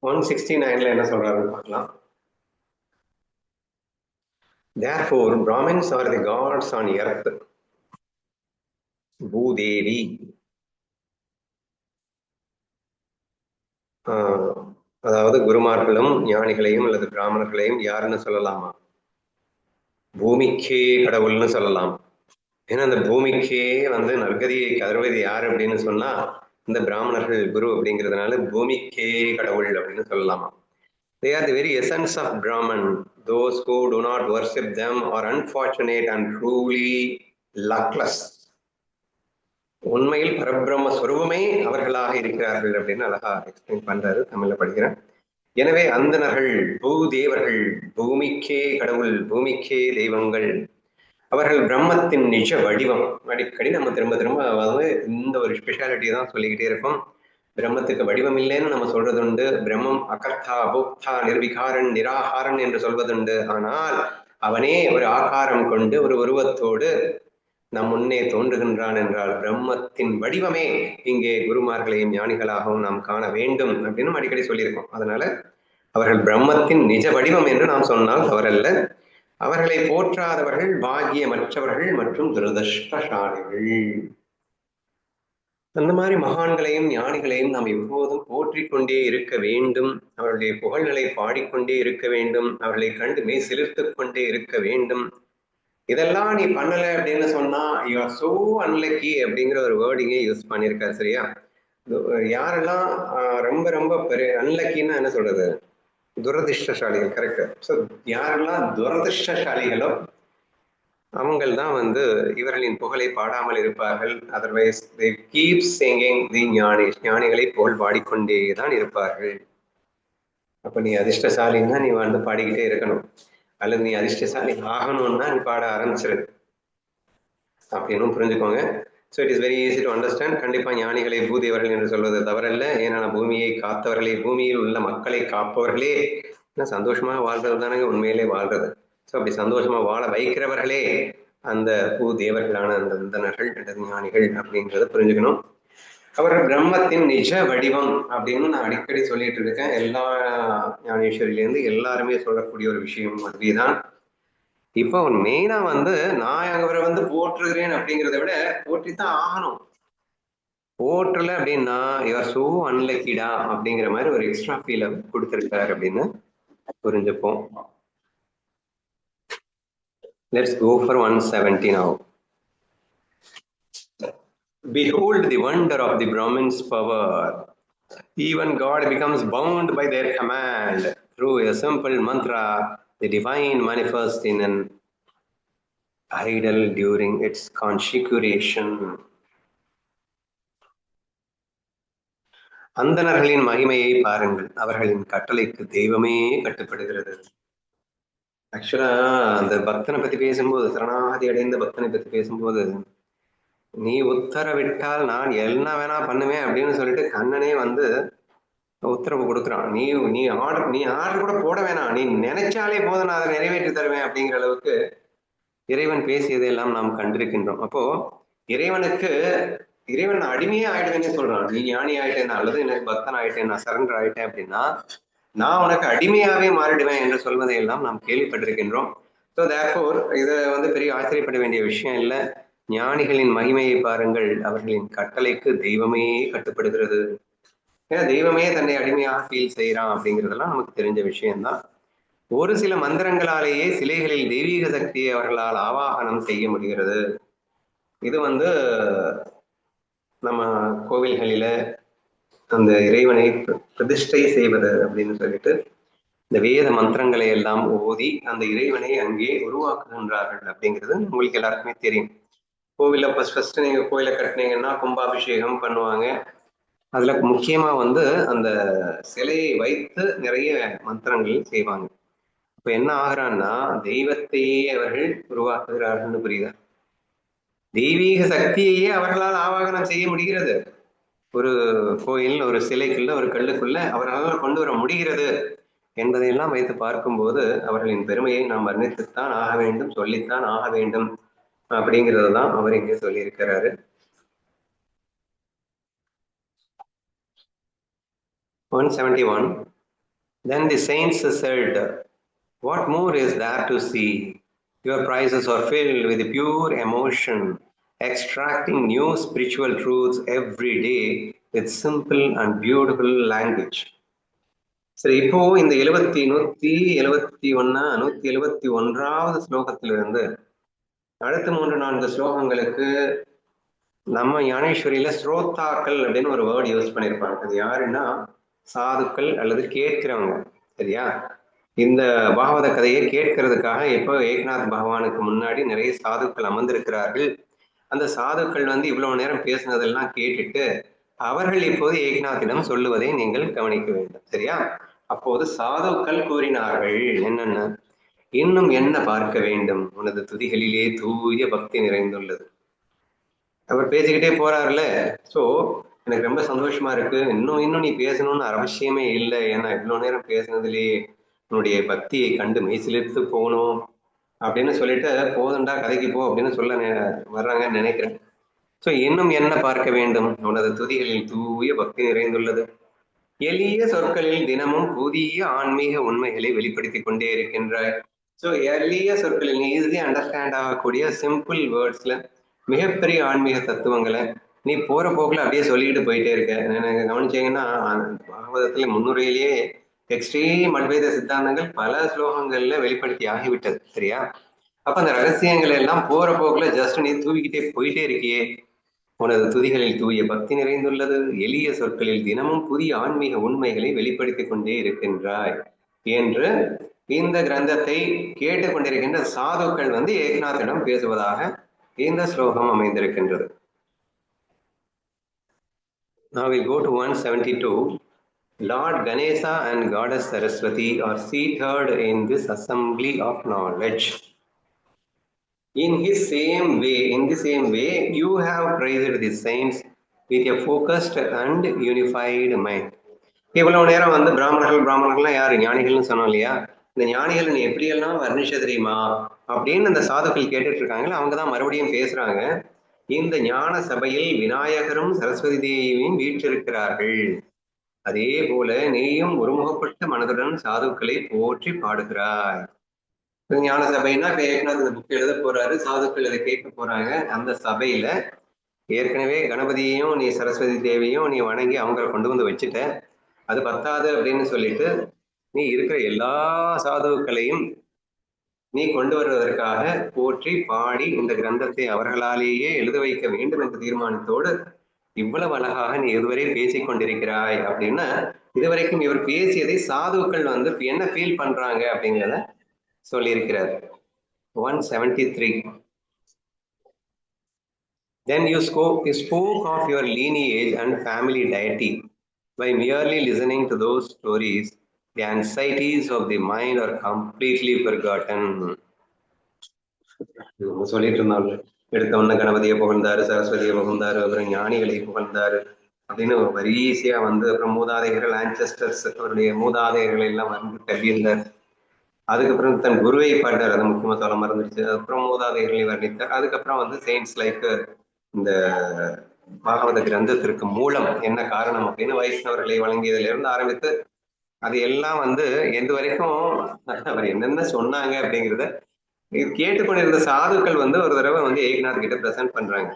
One 169 என்ன சொல்றாருன்னு பார்க்கலாம். Therefore, Brahmins are the gods on earth. Bhudevi. அதாவது குருமார்களும் ஞானிகளையும் அல்லது பிராமணர்களையும் யாருன்னு சொல்லலாமா? பூமிக்கே கடவுள்னு சொல்லலாம். ஏன்னா அந்த பூமிக்கே வந்து நற்கதியை கருவது யாரு அப்படின்னு சொன்னா இந்த பிராமணர்கள் குரு அப்படிங்கிறதுனால பூமிக்கே கடவுள் அப்படின்னு சொல்லலாமா? They are the very essence of Brahman. Those who do not worship them are unfortunate and truly luckless. உண்மையில் பரபிரம்ம ஸ்வரூபமே அவர்களாக இருக்கிறார்கள் அப்படின்னு அழகா எக்ஸ்பிளைன் பண்றாரு. தமிழ்ல படிக்கிறேன். எனவே அந்தணர்கள் பூதேவர்கள், பூமிக்கே கடவுள், பூமிக்கே தெய்வங்கள், அவர்கள் பிரம்மத்தின் நிஜ வடிவம். அடிக்கடி நம்ம திரும்ப திரும்ப வந்து இந்த ஒரு ஸ்பெஷாலிட்டியை தான் சொல்லிக்கிட்டே இருக்கோம். பிரம்மத்துக்கு வடிவம் இல்லைன்னு நம்ம சொல்றது உண்டு. பிரம்மம் அகர்த்தா போக்தா நிர்விகாரன் நிராகாரன் என்று சொல்வதுண்டு. ஆனால் அவனே ஒரு ஆகாரம் கொண்டு ஒரு உருவத்தோடு நம் முன்னே தோன்றுகின்றான் என்றால் பிரம்மத்தின் வடிவமே இங்கே குருமார்களையும் ஞானிகளாகவும் நாம் காண வேண்டும் அப்படின்னு அடிக்கடி சொல்லியிருக்கோம். அதனால அவர்கள் பிரம்மத்தின் நிஜ வடிவம் என்று நாம் சொன்னால் தவறல்ல. அவர்களை போற்றாதவர்கள் பாக்கியமற்றவர்கள் மற்றும் துரதிருஷ்டசாலிகள். அந்த மாதிரி மகான்களையும் ஞானிகளையும் நாம் எப்போதும் போற்றிக் கொண்டே இருக்க வேண்டும். அவர்களுடைய புகழ்களை பாடிக்கொண்டே இருக்க வேண்டும். அவர்களை கண்டு மெய் சிலிர்த்துக் கொண்டே இருக்க வேண்டும். இதெல்லாம் நீ பண்ணல அப்படின்னு சொன்னா யூ ஆர் சோ அன்லக்கி அப்படிங்கிற ஒரு வேர்டிங்கே யூஸ் பண்ணியிருக்காரு. சரியா? யாரெல்லாம் ரொம்ப ரொம்ப பெரிய அன்லக்கின்னா என்ன சொல்றது? துரதிருஷ்டசாலிகள். கரெக்ட். ஸோ யாரெல்லாம் துரதிருஷ்டசாலிகளோ அவங்கள் தான் வந்து இவர்களின் புகழை பாடாமல் இருப்பார்கள். Otherwise they keep singing the ஞானிகளை புகழ் பாடிக்கொண்டே தான் இருப்பார்கள். அப்ப நீ அதிர்ஷ்டசாலின்னா நீ வந்து பாடிக்கிட்டே இருக்கணும். அல்லது நீ அதிர்ஷ்டசாலி ஆகணும்னா நீ பாட ஆரம்பிச்சிரு அப்படின்னு புரிஞ்சுக்கோங்க. So it is very easy to understand. கண்டிப்பா ஞானிகளை பூதேவர்கள் என்று சொல்வது தவறல்ல. ஏன்னா பூமியை காத்தவர்களே, பூமியில் உள்ள மக்களை காப்பவர்களே சந்தோஷமாக வாழ்றது தானே உண்மையிலே வாழ்றது. ஸோ அப்படி சந்தோஷமா வாழ வைக்கிறவர்களே அந்த பூதேவர்களான அந்த இந்தனர்கள் அல்லது ஞானிகள் அப்படின்றத புரிஞ்சுக்கணும். அவர்கள் பிரம்மத்தின் நிஜ வடிவம் அப்படின்னு நான் அடிக்கடி சொல்லிட்டு இருக்கேன். எல்லா ஞானேஸ்வரியிலேருந்து எல்லாருமே சொல்லக்கூடிய ஒரு விஷயம் அதுதான். இப்போ மெயினா வந்து நான் அவரை வந்து போற்றுகிறேன் அப்படிங்கிறத விட போற்றித்தான் ஆகணும். போற்றல அப்படின்னா யுவர் சோ அன்லக்கிடா அப்படிங்கிற மாதிரி ஒரு எக்ஸ்ட்ரா ஃபீல் கொடுத்திருக்காரு அப்படின்னு புரிஞ்சுப்போம். Let's go for 170 now. Behold the wonder of the Brahmin's power. Even God becomes bound by their command. Through a simple mantra, the divine manifests in an idol during its consecration. அந்தணர்களின் மகிமையை பாருங்கள். அவர்களின் கட்டளைக்கு தெய்வமே கட்டுப்படுகிறது. ஆக்சுவலா அந்த பக்தனை பத்தி பேசும்போது, சரணாகதி அடைந்த பக்தனை பத்தி பேசும்போது, நீ உத்தரவிட்டால் நான் என்ன வேணா பண்ணுவேன் அப்படின்னு சொல்லிட்டு கண்ணனே வந்து உத்தரவு கொடுக்குறான். நீ ஆர்டர் கூட போட வேணாம், நீ நினைச்சாலே போதும் நான் அதை நிறைவேற்றி தருவேன் அப்படிங்கிற அளவுக்கு இறைவன் பேசியதையெல்லாம் நாம் கண்டிருக்கின்றோம். அப்போ இறைவன் அடிமையே ஆயிடுதுன்னு சொல்றான். நீ ஞானி ஆயிட்டேன் அல்லது எனக்கு பக்தன் ஆயிட்டேன், நான் சரண்டர் ஆயிட்டேன் அப்படின்னா நான் உனக்கு அடிமையாவே மாறிடுவேன் என்று சொல்வதை எல்லாம் நாம் கேள்விப்பட்டிருக்கின்றோம். ஸோ தேர்ஃபோர் இதை வந்து பெரிய ஆச்சரியப்பட வேண்டிய விஷயம் இல்லை. ஞானிகளின் மகிமையை பாருங்கள். அவர்களின் கட்டளைக்கு தெய்வமே கட்டுப்படுகிறது. ஏன்னா தெய்வமே தன்னை அடிமையாக ஃபீல் செய்யறான் அப்படிங்கிறதெல்லாம் நமக்கு தெரிஞ்ச விஷயம்தான். ஒரு சில மந்திரங்களாலேயே சிலைகளில் தெய்வீக சக்தியை அவர்களால் ஆவாகனம் செய்ய முடிகிறது. இது வந்து நம்ம கோவில்களில அந்த இறைவனை பிரதிஷ்டை செய்வது அப்படின்னு சொல்லிட்டு இந்த வேத மந்திரங்களை எல்லாம் ஓதி அந்த இறைவனை அங்கே உருவாக்குகின்றார்கள் அப்படிங்கிறது உங்களுக்கு எல்லாருக்குமே தெரியும். கோவில ஃபர்ஸ்ட் நீங்க கோயிலை கட்டினீங்கன்னா கும்பாபிஷேகம் பண்ணுவாங்க. அதுல முக்கியமா வந்து அந்த சிலையை வைத்து நிறைய மந்திரங்கள் செய்வாங்க. இப்ப என்ன ஆகுறான்னா தெய்வத்தையே அவர்கள் உருவாக்குகிறார்கள்னு புரியுதா? தெய்வீக சக்தியையே அவர்களால் ஆவாகனம் செய்ய முடிகிறது. ஒரு கோயில், ஒரு சிலைக்குள்ள, ஒரு கல்லுக்குள்ள அவர்களால் கொண்டு வர முடிகிறது என்பதையெல்லாம் வைத்து பார்க்கும்போது அவர்களின் பெருமையை நாம் வர்ணித்துத்தான் ஆக வேண்டும், சொல்லித்தான் ஆக வேண்டும் அப்படிங்கிறது தான் அவர் இங்கே சொல்லியிருக்கிறாரு. 171. Then the saints said, "What more is there to see? Your prizes are filled with pure emotion, extracting new spiritual truths every day with simple and beautiful language." சரி, இப்போ இந்த 171வது ஸ்லோகத்திலிருந்து அடுத்த 3-4 ஸ்லோகங்களுக்கு நம்ம ஞானேஸ்வரியில ஸ்ரோத்தாக்கள் அப்படின்னு ஒரு வேர்டு யூஸ் பண்ணியிருப்பாங்க. அது யாருன்னா சாதுக்கள் அல்லது கேட்கிறவங்க. சரியா? இந்த பாகவத கதையை கேட்கறதுக்காக இப்போ ஏக்நாத் பகவானுக்கு முன்னாடி நிறைய சாதுக்கள் அமர்ந்திருக்கிறார்கள். அந்த சாதுக்கள் வந்து இவ்வளவு நேரம் பேசினதெல்லாம் கேட்டுட்டு அவர்கள் இப்போது ஏக்நாத்திடம் சொல்லுவதை நீங்கள் கவனிக்க வேண்டும். சரியா? அப்போது சாதுக்கள் கூறினார்கள் என்னென்ன? இன்னும் என்ன பார்க்க வேண்டும்? உனது துதிகளிலே தூய பக்தி நிறைந்துள்ளது. அவர் பேசிக்கிட்டே போறாருல. சோ எனக்கு ரொம்ப சந்தோஷமா இருக்கு. இன்னும் நீ பேசணும்னு அவசியமே இல்லை. ஏன்னா இவ்வளவு நேரம் பேசினதுலேயே உன்னுடைய பக்தியை கண்டு மெய்சிலிர்த்து போகணும் அப்படின்னு சொல்லிட்டு போதுண்டா கதைக்கு போ அப்படின்னு சொல்ல வர்றாங்கன்னு நினைக்கிறேன். சோ இன்னும் என்ன பார்க்க வேண்டும்? உனது துதிகளில் தூய பக்தி நிறைந்துள்ளது. எளிய சொற்களில் தினமும் புதிய ஆன்மீக உண்மைகளை வெளிப்படுத்தி கொண்டே இருக்கின்றாய். ஸோ எளிய சொற்களில் ஈஸிலி அண்டர்ஸ்டாண்ட் ஆகக்கூடிய சிம்பிள் வேர்ட்ஸ்ல மிகப்பெரிய ஆன்மீக தத்துவங்களை நீ போற போக்குல அப்படியே சொல்லிட்டு போயிட்டே இருக்க. எனக்கு கவனிச்சீங்கன்னா பாகவதத்துல முன்னுரையிலேயே எக்ஸ்ட்ரீம் அத்வைத சித்தாந்தங்கள் பல ஸ்லோகங்கள்ல வெளிப்படுத்தி ஆகிவிட்டது. சரியா? அப்ப அந்த ரகசியங்களை எல்லாம் போற போக்குல ஜஸ்ட் நீ தூவிக்கிட்டே போயிட்டே இருக்கியே. உனது துதிகளில் தூய பக்தி நிறைந்துள்ளது. எளிய சொற்களில் தினமும் புதிய ஆன்மீக உண்மைகளை வெளிப்படுத்திக் கொண்டே இருக்கின்றாய் என்று இந்த கிரந்தத்தை கேட்டுக்கொண்டிருக்கின்ற சாதுக்கள் வந்து ஏக்நாத்திடம் பேசுவதாக இந்த ஸ்லோகம் அமைந்திருக்கின்றது. Now we go to 172. Lord Ganesha and Goddess Saraswati are seated in this assembly of knowledge. In the same way, you have praised the saints with a focused and unified mind. இவ்வளவு நேரம் வந்து பிராமணர்கள்லாம் யாரு? ஞானிகள்னு சொன்னோம் இல்லையா? இந்த ஞானிகள் நீ எப்படியெல்லாம் வர்ணிச்ச தெரியுமா அப்படின்னு அந்த சாதுக்கள் கேட்டுட்டு இருக்காங்களே, அவங்கதான் மறுபடியும் பேசுறாங்க. இந்த ஞான சபையில் விநாயகரும் சரஸ்வதி தேவியும் வீற்றிருக்கிறார்கள். அதே போல நீயும் ஒருமுகப்பட்ட மனதுடன் சாதுக்களை போற்றி பாடுகிறாய். ஞான சபைன்னா இப்ப ஏற்கனவே இந்த புக் எழுத போறாரு, சாதுக்கள் இதை கேட்க போறாங்க. அந்த சபையில ஏற்கனவே கணபதியையும் நீ சரஸ்வதி தேவியும் நீ வணங்கி அவங்களை கொண்டு வந்து வச்சுட்ட. அது பத்தாது அப்படின்னு சொல்லிட்டு நீ இருக்கிற எல்லா சாதுக்களையும் நீ கொண்டு வருவதற்காக போற்றி பாடி இந்த கிரந்தத்தை அவர்களாலேயே எழுத வைக்க வேண்டும் என்ற தீர்மானத்தோடு இவ்வளவு அழகாக நீ இதுவரை பேசிக் கொண்டிருக்கிறாய் அப்படின்னா, இதுவரைக்கும் இவர் பேசியதை சாதுக்கள் வந்து என்ன ஃபீல் பண்றாங்க அப்படிங்கிறத சொல்லியிருக்கிறார். 173. Then you spoke of your lineage and family deity. By merely listening to those stories, the anxieties of the mind are completely forgotten. சொல்லிட்டு இருந்தாங்க. எடுத்த உடனே கணபதியை புகழ்ந்தாரு, சரஸ்வதியை புகழ்ந்தாரு, அப்புறம் ஞானிகளை புகழ்ந்தாரு அப்படின்னு வரிசையா வந்து அப்புறம் மூதாதையர்கள் ஆன்செஸ்டர்ஸ் அவருடைய மூதாதையர்களை எல்லாம் வந்து கல்வியிருந்தார். அதுக்கப்புறம் தன் குருவை பாட்டார், அதை முக்கியமா சொல்ல மறந்துடுச்சு. அதுக்கப்புறம் மூதாதையர்களை வர்ணித்தார். அதுக்கப்புறம் வந்து செயின்ஸ் லைக் இந்த பாகவத கிரந்தத்திற்கு மூலம் என்ன காரணம் அப்படின்னு வைஷ்ணவர்களை வழங்கியதுல இருந்து ஆரம்பித்து அது எல்லாம் வந்து எந்த வரைக்கும் அவர் என்னென்ன சொன்னாங்க அப்படிங்கிறத கேட்டுக்கொண்டிருந்த சாதுக்கள் வந்து ஒரு தடவை வந்து ஏக்நாத் கிட்ட பிரசன்ட் பண்றாங்க.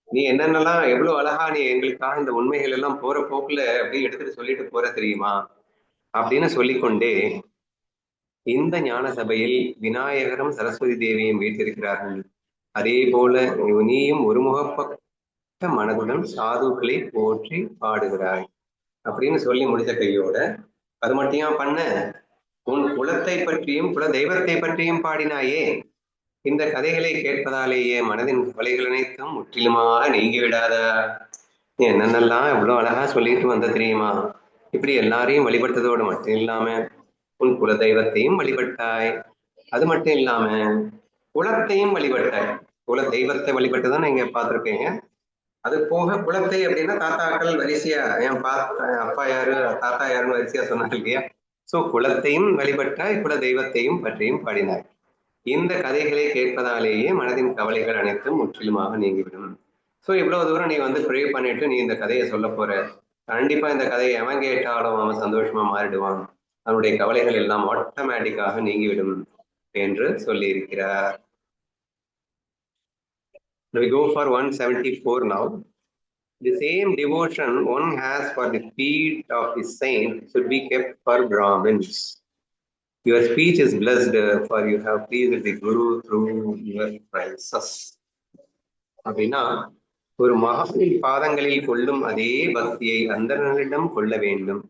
நீ என்னென்னலாம் எவ்வளவு அழகா நீ எங்களுக்காக இந்த உண்மைகள் எல்லாம் போற போக்குல அப்படியே எடுத்துட்டு சொல்லிட்டு போற தெரியுமா அப்படின்னு சொல்லிக்கொண்டே இந்த ஞான சபையில் விநாயகரும் சரஸ்வதி தேவியும் வீட்டிருக்கிறார்கள். அதே போல நீயும் ஒருமுகப்பட்ட மனதுடன் சாதுக்களை போற்றி பாடுகிறாய். அப்படின்னு சொல்லி முடிச்ச கையோட அது மட்டும் பண்ண, உன் குலத்தை பற்றியும் குல தெய்வத்தை பற்றியும் பாடினாயே, இந்த கதைகளை கேட்பதாலேயே மனதின் கவலைகள் அனைத்தும் முற்றிலுமாக நீங்கிவிடாதா? நீ என்னென்னலாம் எவ்வளவு அழகா சொல்லிட்டு வந்த தெரியுமா? இப்படி எல்லாரையும் வழிபட்டதோடு மட்டும் இல்லாம உன் குல தெய்வத்தையும் வழிபட்டாய். அது மட்டும் இல்லாம குலத்தையும் வழிபட்டாய். குல தெய்வத்தை வழிபட்டுதான் நீங்க பார்த்திருப்பீங்க. அது போக குலத்தை அப்படின்னா தாத்தாக்கள் வரிசையா, என் அப்பா யாரு தாத்தா யாருன்னு வரிசையா சொன்னாங்க இல்லையா? சோ குலத்தையும் வழிபட்டாய், குல தெய்வத்தையும் பற்றியும் பாடினாய். இந்த கதைகளை கேட்பதாலேயே மனதின் கவலைகள் அனைத்தும் முற்றிலுமாக நீங்கிவிடும். சோ இவ்வளவு தூரம் நீ வந்து ப்ரே பண்ணிட்டு நீ இந்த கதையை சொல்ல போற, கண்டிப்பா இந்த கதையை எவன் கேட்டாலும் அவன் சந்தோஷமா மாறிடுவான், அவனுடைய கவலைகள் எல்லாம் ஆட்டோமேட்டிக்காக நீங்கிவிடும் என்று சொல்லி இருக்கிறார். We go for 174 now. The same devotion one has for the feet of the saint should be kept for Brahmins. Your speech is blessed, for you have pleased the Guru through your praises. அப்படின்னா, ஒரு மகானின் பாதங்களில் கொள்ளும் அதே பக்தியை அந்தணரிடம் கொள்ள வேண்டும்.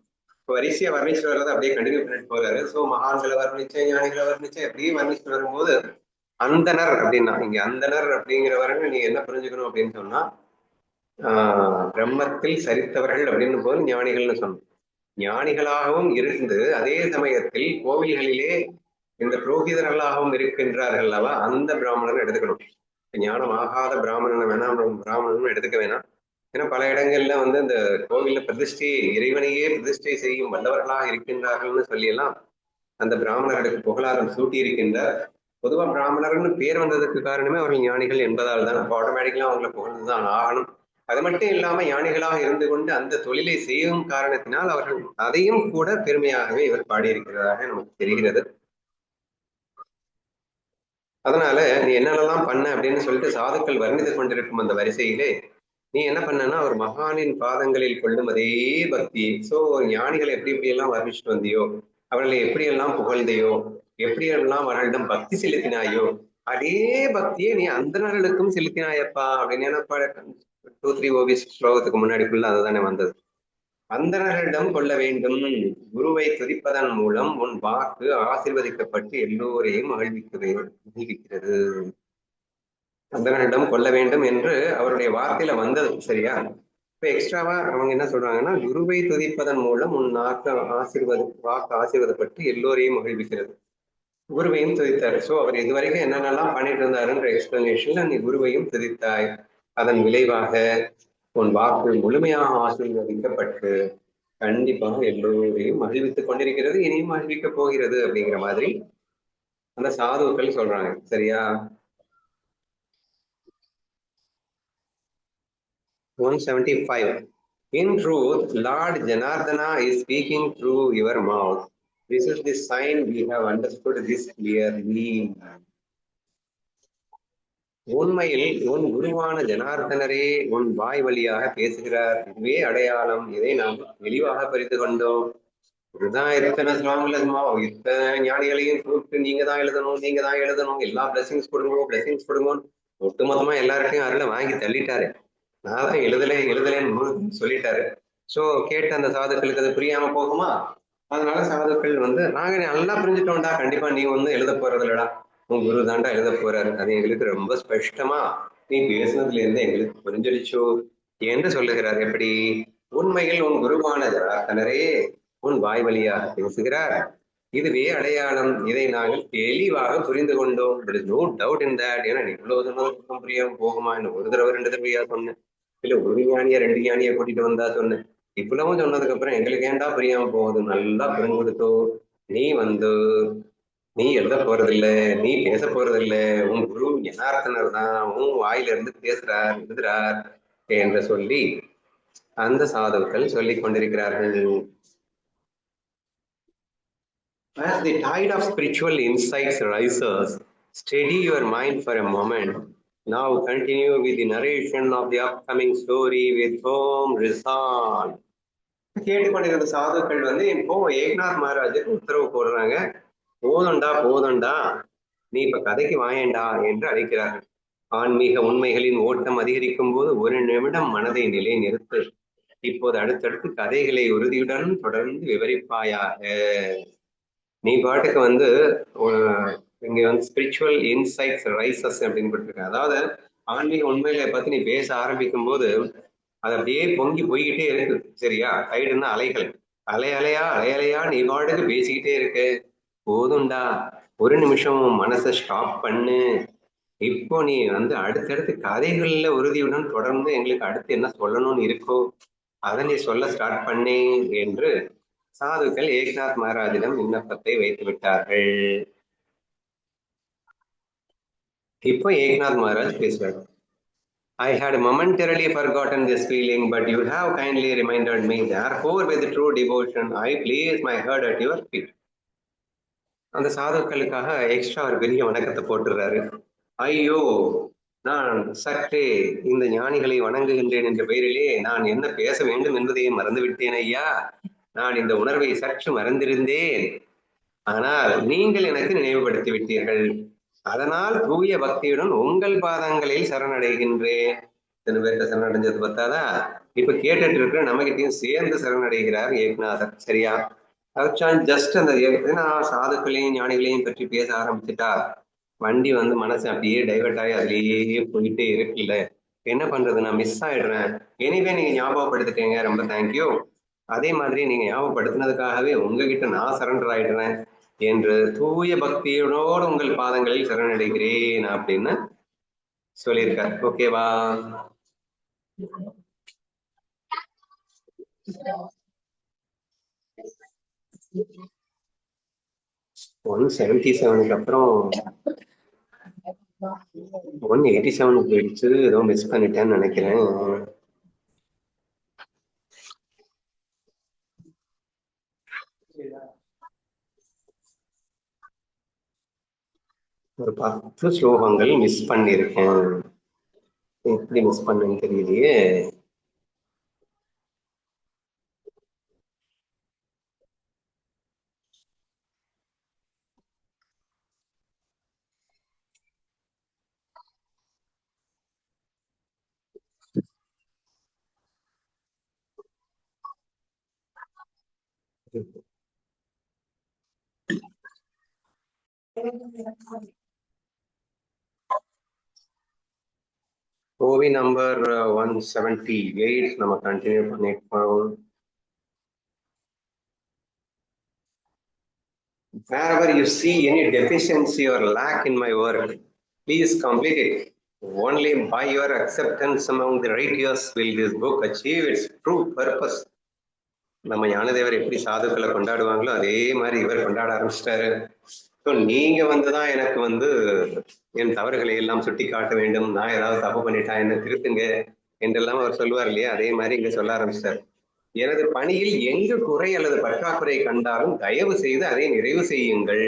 வரிசையா வர்ணிச்சு வர்றது அப்படியே கண்டினியூ பண்ணிட்டு போறாரு. சோ மகான்களை வர்ணிச்சு, ஞானிகளை வர்ணிச்சு அப்படியே வர்ணிச்சு வரும்போது அந்தனர் அப்படின்னா, இங்க அந்தனர் அப்படிங்கிறவர்கள் நீ என்ன புரிஞ்சுக்கணும் அப்படின்னு சொன்னா, பிரம்மத்தில் சரித்தவர்கள் அப்படின்னு போது ஞானிகள்னு சொன்னோம். ஞானிகளாகவும் இருந்து அதே சமயத்தில் கோவில்களிலே இந்த புரோகிதர்களாகவும் இருக்கின்றார்கள் அல்லவா, அந்த பிராமணன் எடுத்துக்கணும். ஞானம் ஆகாத பிராமணன் வேணாம், பிராமணன் எடுத்துக்க வேணாம். ஏன்னா பல இடங்கள்ல வந்து இந்த கோவில்ல பிரதிஷ்டை, இறைவனையே பிரதிஷ்டை செய்யும் வல்லவர்களாக இருக்கின்றார்கள்னு சொல்லி எல்லாம் அந்த பிராமணர்களுக்கு புகழாரம் சூட்டி இருக்கின்றார். பொதுவா பிராமணர்னு பேர் வந்ததுக்கு காரணமே அவர்கள் ஞானிகள் என்பதால் தான். ஆட்டோமேட்டிக்கலா அவங்களை புகழ்ந்துதான் ஆகணும். அது மட்டும் இல்லாம ஞானிகளாக இருந்து கொண்டு அந்த தொழிலை செய்யும் காரணத்தினால் அவர்கள் அதையும் கூட பெருமையாகவே இவர் பாடியிருக்கிறதாக நமக்கு தெரிகிறது. அதனால நீ என்னென்னலாம் பண்ண அப்படின்னு சொல்லிட்டு சாதுக்கள் வர்ணித்து கொண்டிருக்கும் அந்த வரிசையிலே நீ என்ன பண்ணனா, ஒரு மகானின் பாதங்களில் கொள்ளும் அதே பக்தி. சோ ஞானிகள் எப்படி எப்படி எல்லாம் வர்ணிச்சுட்டு வந்தியோ, அவர்களை எப்படியெல்லாம் புகழ்ந்தையோ, எப்படியெல்லாம் அவர்களிடம் பக்தி செலுத்தினாயோ, அதே பக்தியை நீ அந்தணர்களுக்கும் செலுத்தினாயப்பா அப்படின்னு. 2-3 ஓவிஸ் ஸ்லோகத்துக்கு முன்னாடி ஃபுல்லா அதுதானே வந்தது. அந்தணர்களிடம் கொள்ள வேண்டும். குருவை துதிப்பதன் மூலம் உன் வாக்கு ஆசீர்வதிக்கப்பட்டு எல்லோரையும் மகிழ்விக்கிறது. அந்தணர்களிடம் கொள்ள வேண்டும் என்று அவருடைய வார்த்தையில வந்தது. சரியா? இப்ப எக்ஸ்ட்ராவா அவங்க என்ன சொல்றாங்கன்னா, குருவை துதிப்பதன் மூலம் உன் வாக்கு ஆசீர்வதப்பட்டு எல்லோரையும் மகிழ்விக்கிறது. குருவையும் துதித்தார். சோ அவர் இதுவரைக்கும் என்னென்னலாம் பண்ணிட்டு இருந்தாருன்ற எக்ஸ்பிளனேஷன்ல நீ குருவையும் துதித்தாய். அதன் விளைவாக உன் வாக்கு முழுமையாக ஆசீர்வதிக்கப்பட்டு கண்டிப்பாக எல்லோரையும் மகிழ்வித்துக் கொண்டிருக்கிறது, இனியும் மகிழ்விக்க போகிறது அப்படிங்கிற மாதிரி அந்த சாதுக்கள் சொல்றாங்க. சரியா? 175. In truth, Lord Janardana is speaking through your mouth. This is the sign we have understood this clearly. உண்மையில் உன் குருவான ஜனார்தனரே உன் வாய் வழியாக பேசுகிறார். இதுவே அடையாளம். இதை நாம் தெளிவாக புரிந்து கொண்டோம். இதுதான் எத்தனை சுவாமிலமா இத்தனை ஞானிகளையும் கூப்பிட்டு நீங்க தான் எழுதணும், எல்லா பிளஸிங்ஸ் கொடுங்க, ஒட்டுமொத்தமா எல்லார்ட்டையும் அருளை வாங்கி தள்ளிட்டாரு. நான் தான் எழுதலேன்னு சொல்லிட்டாரு. சோ கேட்ட அந்த சாதுக்களுக்கு அது புரியாம போகுமா? அதனால சாதுக்கள் வந்து நாங்க நல்லா புரிஞ்சுட்டோம்டா, கண்டிப்பா நீ வந்து எழுத போறது இல்லடா, உன் குரு தாண்டா எழுத போறாரு, அது எங்களுக்கு ரொம்ப ஸ்பஷ்டமா நீ பேசுனதுல இருந்து எங்களுக்கு புரிஞ்சிடுச்சோ என்று சொல்லுகிறார். எப்படி? உண்மையில் உன் குருவான ஜனார்தனரே உன் வாய் வழியாக பேசுகிறார். இதுவே அடையாளம். இதை நாங்கள் தெளிவாக புரிந்து கொண்டோம். No doubt in that. ஏன்னா இவ்வளவு தூரம் புரியாம போகுமா? என்ன ஒரு தடவை 2 தடவையா சொன்னேன், இல்ல ஒரு ஞானியா 2 ஞானியா கூட்டிட்டு வந்தா சொன்னேன். இவ்வளவும் சொன்னதுக்கு அப்புறம் எங்களுக்கு ஏண்டா புரியாம போகுது? நல்லா புரிஞ்சு கொடுத்தோ. நீ எழுத போறதில்ல, நீ பேச போறதில்ல, உன் குரு ஜனார்தனர் தான் உன் வாயில இருந்து எழுதுறார் என்று சொல்லி அந்த சாதுக்கள் சொல்லிக் கொண்டிருக்கிறார்கள். As the tide of spiritual insights rises, steady your mind for a moment. Now continue with the narration of the upcoming story with Om Risal. கேட்டுக்கொண்டிருந்த சாதுக்கள் வந்து இப்போ ஏக்நாத் மகாராஜுக்கு உத்தரவு போடுறாங்க. போதண்டா, நீ இப்ப கதைக்கு வாயேண்டா என்று அழைக்கிறார்கள். ஆன்மீக உண்மைகளின் ஓட்டம் அதிகரிக்கும் போது ஒரு நிமிடம் மனதை நிலை நிறுத்து. இப்போது அடுத்தடுத்து கதைகளை உறுதியுடன் தொடர்ந்து விவரிப்பாயாக. நீ பாட்டுக்கு வந்து இங்க வந்து ஸ்பிரிச்சுவல் இன்சைட்ஸ் ரைசஸ் அப்படின்னு போட்டிருக்க. அதாவது ஆன்மீக உண்மைகளை பத்தி நீ பேச ஆரம்பிக்கும் போது அது அப்படியே பொங்கி போய்கிட்டே இருக்கு. சரியா? சைடுன்னா அலைகள், அலை அலையா அலை அலையா நீ பாட்டுக்கு பேசிக்கிட்டே இருக்கு. போதும்டா, ஒரு நிமிஷம் மனசை ஸ்டாப் பண்ணு. இப்போ நீ வந்து அடுத்தடுத்து கதைகள்ல உறுதியுடன் தொடர்ந்து எங்களுக்கு அடுத்து என்ன சொல்லணும்னு இருக்கோ அதை நீ சொல்ல ஸ்டார்ட் பண்ணே என்று சாதுக்கள் ஏக்நாத் மகாராஜிடம் விண்ணப்பத்தை வைத்து விட்டார்கள். இப்போ ஏக்நாத் மகாராஜ் பேசுறாரு. I had momentarily forgotten this feeling, but you have kindly reminded me. Therefore, with true devotion, I place my head at your feet. அந்த சாதுக்களுக்காக எக்ஸ்ட்ரா ஒரு பெரிய வணக்கத்தை போட்டுறாரு. ஐயோ, நான் சற்றே இந்த ஞானிகளை வணங்குகின்றேன் என்ற பெயரிலே நான் என்ன பேச வேண்டும் என்பதை மறந்துவிட்டேன் ஐயா. நான் இந்த உணர்வை சற்று மறந்திருந்தேன். ஆனால் நீங்கள் எனக்கு நினைவுபடுத்தி விட்டீர்கள். அதனால் தூய பக்தியுடன் உங்கள் பாதங்களில் சரணடைகின்றேன். இத்தனை பேர்கிட்ட சரணடைஞ்சது பார்த்தாதா? இப்ப கேட்டுட்டு இருக்கிற நம்மகிட்டையும் சேர்ந்து சரணடைகிறார் ஏக்நாதர். சரியா? ஜஸ்ட் அந்த சாதுக்களையும் ஞானிகளையும் பற்றி பேச ஆரம்பிச்சுட்டா வண்டி வந்து மனசு அப்படியே டைவர்ட் ஆகி அதுலேயே போயிட்டே இருக்குல்ல. என்ன பண்றது, நான் மிஸ் ஆயிடுறேன். எனிவே நீங்க ஞாபகப்படுத்திட்டீங்க, ரொம்ப தேங்க்யூ. அதே மாதிரி நீங்க ஞாபகப்படுத்தினதுக்காகவே உங்ககிட்ட நான் சரண்டர் ஆயிடுறேன் என்று தூய பக்தியோடு உங்கள் பாதங்களில் சரணடைகிறேன் அப்படின்னு சொல்லியிருக்கார். ஓகேவா? 177 அப்புறம் 187 போயிடுச்சு. ஏதோ மிஸ் பண்ணிட்டேன்னு நினைக்கிறேன். ஒரு 10 ஸ்லோகங்கள் மிஸ் பண்ணிருக்கேன். எப்படி மிஸ் பண்ணேன்னு தெரியலையே. ஓவி நம்பர் 178 நம்ம கண்டினியூ பண்ணிருக்கோம். Wherever you see any deficiency or lack in my work, please complete it. Only by your acceptance among the righteous will this book achieve its true purpose. நம்ம ஞானதேவர் எப்படி சாதுக்களை கொண்டாடுவாங்களோ அதே மாதிரி இவர் கொண்டாட ஆரம்பிச்சிட்டாரு. ஸோ நீங்க வந்துதான் எனக்கு வந்து என் தவறுகளை எல்லாம் சுட்டி காட்ட வேண்டும். நான் ஏதாவது தப்பு பண்ணிட்டா என்ன திருத்துங்க என்றெல்லாம் அவர் சொல்லுவார் இல்லையா? அதே மாதிரி இங்க சொல்ல ஆரம்பிச்சிட்டார். எனது பணியில் எங்கு குறை அல்லது பற்றாக்குறை கண்டாலும் தயவு செய்து அதை நிறைவு செய்யுங்கள்.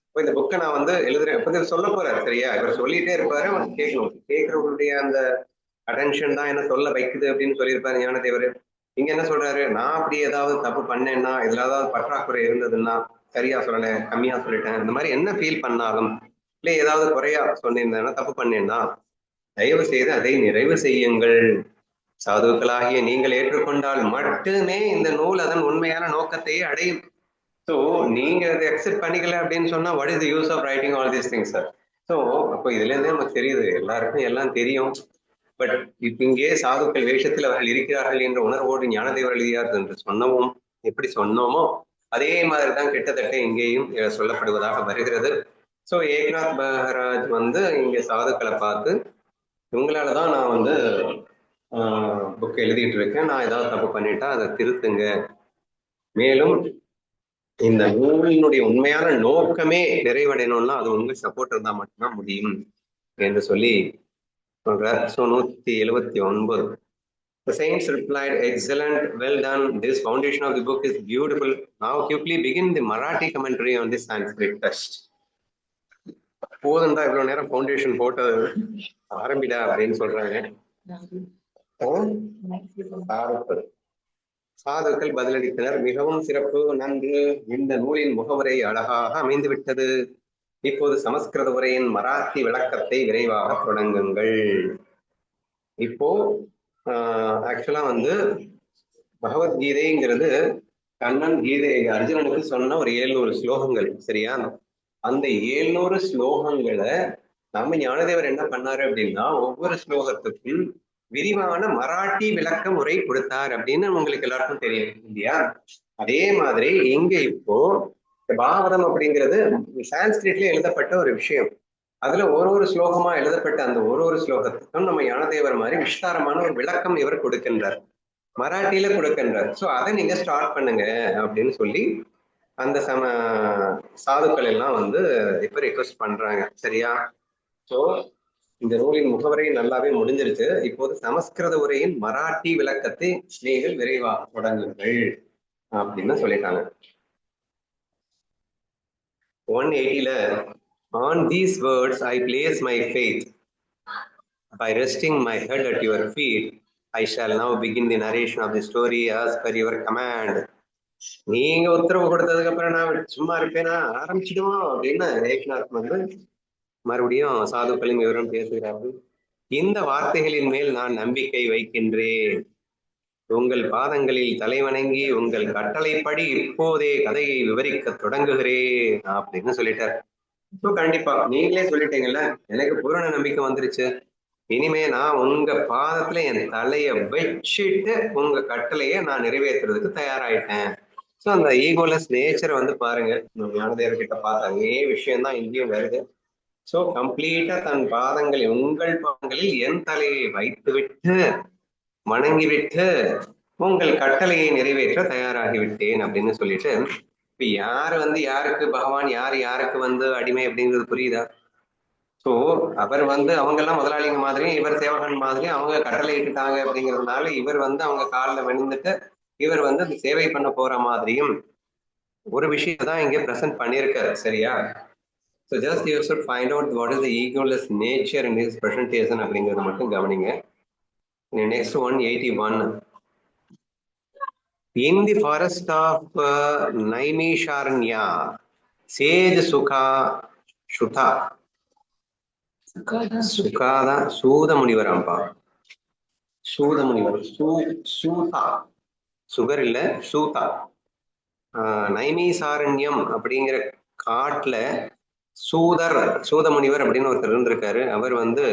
இப்போ இந்த புக்கை நான் வந்து எழுதுறேன், இப்போ சொல்ல போறாரு. சரியா? இவர் சொல்லிட்டே இருப்பாரு, அவன் கேட்கணும். கேட்கறவங்களுடைய அந்த அட்டென்ஷன் தான் என்ன சொல்ல வைக்குது அப்படின்னு சொல்லியிருப்பாரு ஞானதேவர். இங்க என்ன சொல்றாரு? நான் அப்படி ஏதாவது தப்பு பண்ணேன்னா, இதுல ஏதாவது பற்றாக்குறை இருந்ததுன்னா, சரியா சொல்லலை, கம்மியா சொல்லிட்டேன், இந்த மாதிரி என்ன ஃபீல் பண்ணாலும், இல்லை ஏதாவது குறையா சொன்னிருந்தேன்னா, தப்பு பண்ணேன்னா தயவு செய்து அதை நிறைவு செய்யுங்கள். சாதுக்களாகிய நீங்கள் ஏற்றுக்கொண்டால் மட்டுமே இந்த நூல் அதன் உண்மையான நோக்கத்தையே அடையும். ஸோ நீங்க அதை அக்செப்ட் பண்ணிக்கல அப்படின்னு சொன்னா what is the use of writing all these things sir? So அப்போ இதுல இருந்தே நமக்கு தெரியுது, எல்லாருக்கும் எல்லாம் தெரியும். பட் இப்ப இங்கே சாதுக்கள் வேஷத்தில் அவர்கள் இருக்கிறார்கள் என்ற உணர்வோடு ஞானதேவர் எழுதியார் என்று சொன்னோம். எப்படி சொன்னோமோ அதே மாதிரிதான் கிட்டத்தட்ட இங்கேயும் சொல்லப்படுவதாக வருகிறது. ஸோ ஏக்நாத் மகாராஜ் வந்து இங்க சாதுக்களை பார்த்து, இவங்களாலதான் நான் வந்து புக் எழுதிட்டு இருக்கேன், நான் ஏதாவது தப்பு பண்ணிட்டா அதை திருத்துங்க, மேலும் இந்த நூலினுடைய உண்மையான நோக்கமே நிறைவடையணும்னா அது உங்க சப்போர்ட் இருந்தா மட்டும்தான் முடியும் என்று சொல்லி சொல்றார். So 179. The saints replied, excellent, well done. This foundation of the book is beautiful. Now quickly begin the Marathi commentary on this Sanskrit text. போதுண்டா இவ்வளவு நேரம் ஃபவுண்டேஷன் போட்டது, ஆரம்பிடா அப்படின்னு சொல்றாங்க. சாதுக்கள் பதிலளித்தனர், மிகவும் சிறப்பு, நன்று. இந்த நூலின் முகவுரை அழகாக அமைந்து விட்டது. இப்போது சமஸ்கிருத உரையின் மராத்தி விளக்கத்தை விரைவாக தொடங்குங்கள். இப்போ ஆக்சுவலா வந்து பகவத்கீதைங்கிறது கண்ணன் கீதை அர்ஜுனனுக்கு சொன்ன ஒரு 700 ஸ்லோகங்கள், சரியா? அந்த 700 ஸ்லோகங்களை நம்ம ஞானதேவர் என்ன பண்ணாரு அப்படின்னா ஒவ்வொரு ஸ்லோகத்துக்கும் விரிவான மராட்டி விளக்க முறை கொடுத்தார் அப்படின்னு உங்களுக்கு எல்லாருக்கும் தெரியும் இல்லையா? அதே மாதிரி இங்க இப்போ பாகவதம் அப்படிங்கிறது சான்ஸ்கிரிட்ல எழுதப்பட்ட ஒரு விஷயம். அதுல ஒரு ஸ்லோகமா எழுதப்பட்ட அந்த ஒரு ஸ்லோகத்துக்கும் நம்ம ஞானதேவர் மாதிரி விஸ்தாரமான ஒரு விளக்கம் இவர் கொடுக்கின்றார், மராட்டியில கொடுக்கின்றார். சோ அதை நீங்க ஸ்டார்ட் பண்ணுங்க அப்படின்னு சொல்லி அந்த சாதுக்கள் எல்லாம் வந்து இப்ப ரிக்வெஸ்ட் பண்றாங்க, சரியா? சோ இந்த நூலின் முகவரை நல்லாவே முடிஞ்சிருச்சு. இப்போது சமஸ்கிருத உரையின் மராட்டி விளக்கத்தை நீங்கள் விரைவாக தொடங்குங்கள் அப்படின்னு சொல்லிட்டாங்க. 180ல on these words I place my faith. By resting my head at your feet, I shall now begin the narration of the story as per your command. நீங்க உத்தரவு கொடுத்ததுக்கு அப்புறம் நான் சும்மா இருப்பேனா, ஆரம்பிச்சிடுவோம் அப்படின்னு ஏக்நாத் வந்து மறுபடியும் சாதுக்களின் விவரம் பேசுகிறார்கள். இந்த வார்த்தைகளின் மேல் நான் நம்பிக்கை வைக்கின்றேன். உங்கள் பாதங்களில் தலைவணங்கி உங்கள் கட்டளைப்படி இப்போதே கதையை விவரிக்க தொடங்குகிறேன் அப்படின்னு சொல்லிட்டார். கண்டிப்பா நீங்களே சொல்லிட்டீங்கல்ல, எனக்கு பூரண நம்பிக்கை வந்துருச்சு. இனிமே நான் உங்க பாதத்துல என் தலைய வச்சுட்டு உங்க கட்டளைய நான் நிறைவேற்றுறதுக்கு தயாராயிட்டேன். ஸோ அந்த ஈகோலெஸ் நேச்சரை வந்து பாருங்க, ஞானதேவர் கிட்ட பார்த்த அதே விஷயம்தான் இங்கேயும் வருது. ஸோ கம்ப்ளீட்டா தன் பாதங்களில் உங்கள் பாதங்களில் என் தலையை வைத்துவிட்டு வணங்கிவிட்டு உங்கள் கட்டளையை நிறைவேற்ற தயாராகிவிட்டேன் அப்படின்னு சொல்லிட்டு, இப்ப யாரு வந்து யாருக்கு பகவான், யாரு யாருக்கு வந்து அடிமை அப்படிங்கிறது புரியுதா? சோ அவர் வந்து அவங்க எல்லாம் முதலாளிங்க மாதிரி, இவர் சேவகன் மாதிரி, அவங்க கட்டளை இட்டுட்டாங்க அப்படிங்கிறதுனால இவர் வந்து அவங்க காலில் விழுந்துட்டு இவர் வந்து சேவை பண்ண போற மாதிரியும் ஒரு விஷயம் தான் இங்க பிரசன்ட் பண்ணியிருக்காரு, சரியா? So just you should find out what is the egoless nature in his presentation அப்படிங்கிறது மட்டும் கவனிங்க. Next 181. In the forest of Naimisharanya, sage Sukha Shuta சுகாதா சூத முனிவராம்பா, சூத முனிவர், சூதா, சுகர் இல்ல சூதா. நைமிசாரண்யம் அப்படிங்கிற காட்டுல சூத முனிவர் அப்படின்னு ஒருத்தர் இருந்திருக்காரு. அவர் வந்து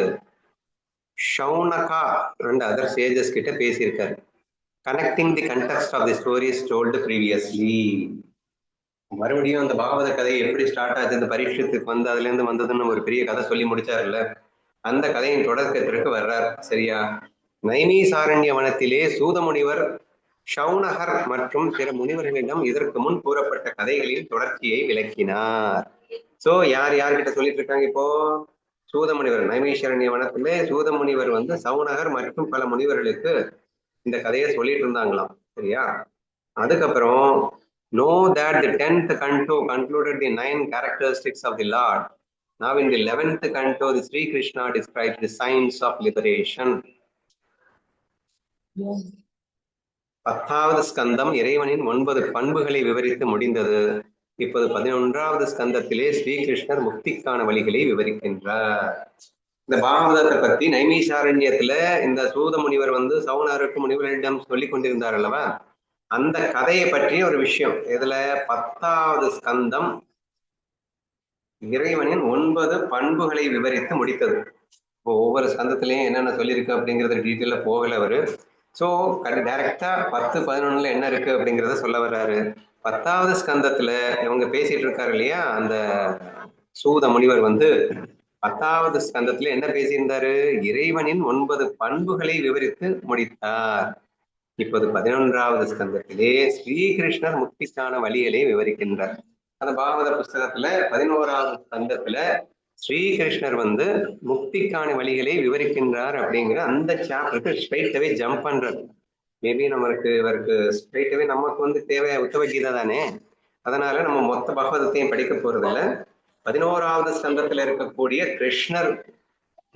ஷௌனகா அண்ட் அதர் சேஜஸ் கிட்ட பேசியிருக்காரு. Connecting the context of the stories told previously. மறுபடியும் அந்த பாகவத கதை எப்படி ஸ்டார்ட் ஆச்சு, அந்த பரீட்சத்துக்கு வந்து அதுல இருந்து வந்ததுன்னு ஒரு பெரிய கதை சொல்லி முடிச்சாருல்ல, அந்த கதையின் தொடக்கத்திற்கு வர்றார், சரியா? நைமிசாரண்ய வனத்திலே சூத முனிவர் ஷௌனகர் மற்றும் பிற முனிவர்களிடம் இதற்கு முன் கூறப்பட்ட கதைகளின் தொடர்ச்சியை விளக்கினார். சோ யார் யார்கிட்ட சொல்லிட்டு இருக்காங்க இப்போ? சூத முனிவர், நைமிசாரண்ய வனத்திலே சூத முனிவர் வந்து சௌனகர் மற்றும் பல முனிவர்களுக்கு இந்த கதையை சொல்லிட்டு இருந்தாங்களாம், சரியா? அதுக்கப்புறம் know that the 10th canto concluded the 9 characteristics of the Lord. Now in the 11th canto, the Sri Krishna describes the signs of liberation. 10வது ஸ்கந்தம் இறைவனின் 9 பண்புகளை விவரித்து முடிந்தது. இப்போது 11வது ஸ்கந்தத்திலே ஸ்ரீகிருஷ்ணர் முக்திக்கான வழிகளை விவரிக்கின்றார். இந்த பாகவதத்தை பத்தி நைமிசாரண்யத்துல இந்த சூத முனிவர் வந்து சௌனருக்கு முனிவரிடம் சொல்லி கொண்டிருந்தார் அல்லவா, அந்த கதையை பற்றிய ஒரு விஷயம் இதுல 10வது ஸ்கந்தம் இறைவனின் 9 பண்புகளை விவரித்து முடித்தது. இப்போ ஒவ்வொரு ஸ்கந்தத்திலையும் என்னென்ன சொல்லியிருக்கு அப்படிங்கறது டீட்டெயில போகல அவரு. ஸோ டைரக்டா 10, 11ல என்ன இருக்கு அப்படிங்கிறத சொல்ல வர்றாரு. 10வது ஸ்கந்தத்துல இவங்க பேசிட்டு இருக்காரு இல்லையா, அந்த சூத முனிவர் வந்து 10வது ஸ்கந்தத்துல என்ன பேசியிருந்தாரு? இறைவனின் 9 பண்புகளை விவரித்து முடித்தார். இப்போது 11வது ஸ்கந்தத்திலே ஸ்ரீகிருஷ்ணர் முக்திக்கான வழிகளை விவரிக்கின்றார். அந்த பாகவத புஸ்தகத்துல 11வது ஸ்கந்தத்துல ஸ்ரீகிருஷ்ணர் வந்து முக்திக்கான வழிகளை விவரிக்கின்றார் அப்படிங்கிற அந்த சாப்டருக்கு ஸ்ட்ரைட்டாவே ஜம்ப் பண்றாரு. மேபி இவருக்கு ஸ்ட்ரைட்டாவே நமக்கு வந்து தேவை உத்தவ கீதை தானே, அதனால நம்ம மொத்த பகவதத்தையும் படிக்க போறதில்ல. 11வது ஸ்கந்தத்துல இருக்கக்கூடிய கிருஷ்ணர்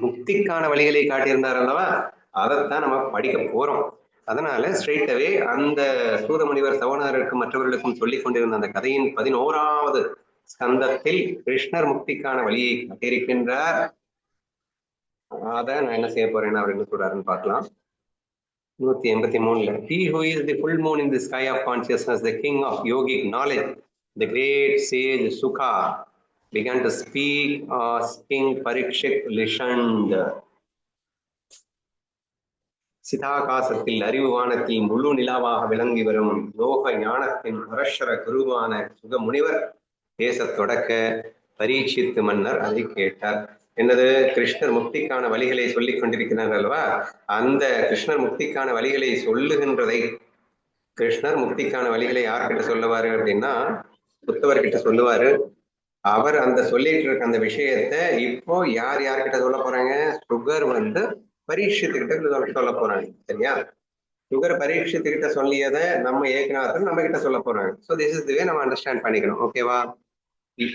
முக்திக்கான வழிகளை காட்டியிருந்தார் அல்லவா, அதைத்தான் நம்ம படிக்க போறோம். அதனால ஸ்ட்ரெயிட்டாவே அந்த சூத முனிவர் சௌனகருக்கு மற்றவர்களுக்கும் சொல்லிக் கொண்டிருந்த அந்த கதையின் 11வது ஸ்கந்தத்தில் கிருஷ்ணர் முக்திக்கான வழியை காட்டியிருக்கின்றார். அத நான் என்ன செய்ய போறேன்னு அவர் என்ன சொல்றாருன்னு பார்க்கலாம். 183. He who is the full moon in the sky of consciousness, the king of yogic knowledge, the great sage Sukha, began to speak as King Parikshit listened. சிதாகாசத்தில் அறிவு வானத்தில் முழு நிலாவாக விளங்கி வரும் யோக ஞானத்தின் பரஸ்வர குருவான சுக முனிவர் பேசத் தொடக்க பரீட்சித்து மன்னர் அதை கேட்டார். என்னது? கிருஷ்ணர் முக்திக்கான வழிகளை சொல்லிக் கொண்டிருக்கிறார் அல்லவா? அந்த கிருஷ்ணர் முக்திக்கான வழிகளை சொல்லுகின்றதை, கிருஷ்ணர் முக்திக்கான வழிகளை யார்கிட்ட சொல்லுவாரு அப்படின்னா புத்தவர்கிட்ட சொல்லுவாரு. அவர் அந்த சொல்லிட்டு இருக்க அந்த விஷயத்த இப்போ யார்கிட்ட சொல்ல போறாங்க? சுகர் பரீட்சித்துக்கிட்ட சொல்ல போறாங்க. சரியா? சுகர் பரீட்சித்துக்கிட்ட சொல்லியதை நம்ம ஏகநாதன் நம்ம கிட்ட சொல்ல போறாங்க. ஸோ திஸ் இஸ் தி வே நம்ம அண்டர்ஸ்டாண்ட் பண்ணிக்கணும். ஓகேவா?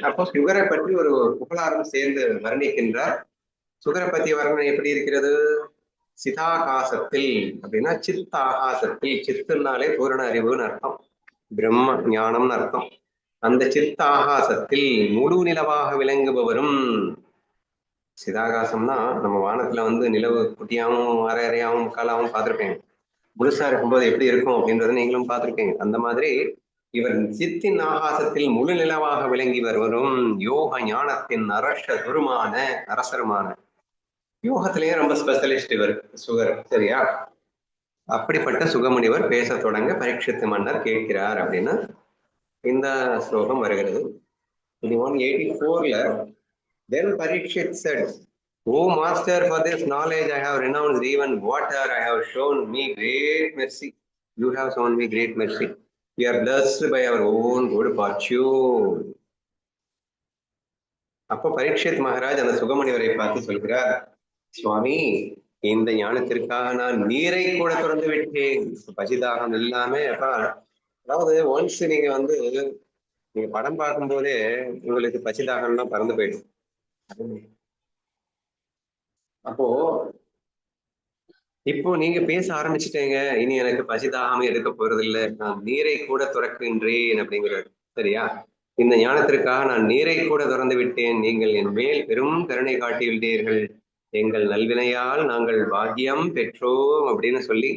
அப்போ சுகரை பற்றி ஒரு புகழாரம் சேர்ந்து வர்ணிக்கின்றார். சுகரை பத்தி வர்ணனை எப்படி இருக்கிறது? சிதாகாசத்தில் அப்படின்னா சித்த ஆகாசத்தில், சித்துனாலே பூரண அறிவுன்னு அர்த்தம், பிரம்ம ஞானம்னு அர்த்தம். அந்த சித்த ஆகாசத்தில் முழு நிலவாக விளங்குபவரும். சிதாகாசம்னா நம்ம வானத்துல நிலவு குட்டியாவும் அரை அறையாவும் முக்காலாவும் பார்த்துருப்பேன். முழுசா இருக்கும்போது எப்படி இருக்கும் அப்படின்றத நீங்களும் பார்த்துருக்கீங்க. அந்த மாதிரி இவர் சித்தின் ஆகாசத்தில் முழு நிலவாக விளங்கி வருவரும் யோக ஞானத்தின் அரசருமான யோகத்திலேயே ரொம்ப ஸ்பெஷலிஸ்ட் இவர் சுகர். சரியா? அப்படிப்பட்ட சுகமுனிவர் பேச தொடங்க பரீட்சித்து மன்னர் கேட்கிறார் அப்படின்னு இந்த ஸ்லோகம் வருகிறது. 184ல then Parikshit said, "O master, for this knowledge I have renounced even water. I have shown me great mercy. You have shown me great mercy. We are blessed by our own good fortune." அப்போ பரீட்சித் மகாராஜ் அந்த சுகமுனிவரை பார்த்து சொல்கிறார், சுவாமி, இந்த ஞானத்திற்காக நான் நீரை கூட திறந்து விட்டேன். பசிதாகம் இல்லாம. அதாவது ஒன்ஸ் நீங்க நீங்க படம் பார்க்கும் போதே உங்களுக்கு பசிதாகம்லாம் பறந்து போயிடும். அப்போ இப்போ நீங்க பேச ஆரம்பிச்சுட்டீங்க, இனி எனக்கு பசிதாகாம எடுக்க போறது இல்லை, நான் நீரை கூட துறக்கின்றேன் அப்படிங்கிறார். சரியா? இந்த ஞானத்திற்காக நான் நீரை கூட திறந்து விட்டேன், நீங்கள் என் மேல் பெரும் கருணை காட்டியுள்ளீர்கள், எங்கள் நல்வினையால் நாங்கள் பாக்கியம் பெற்றோம் அப்படின்னு சொல்லி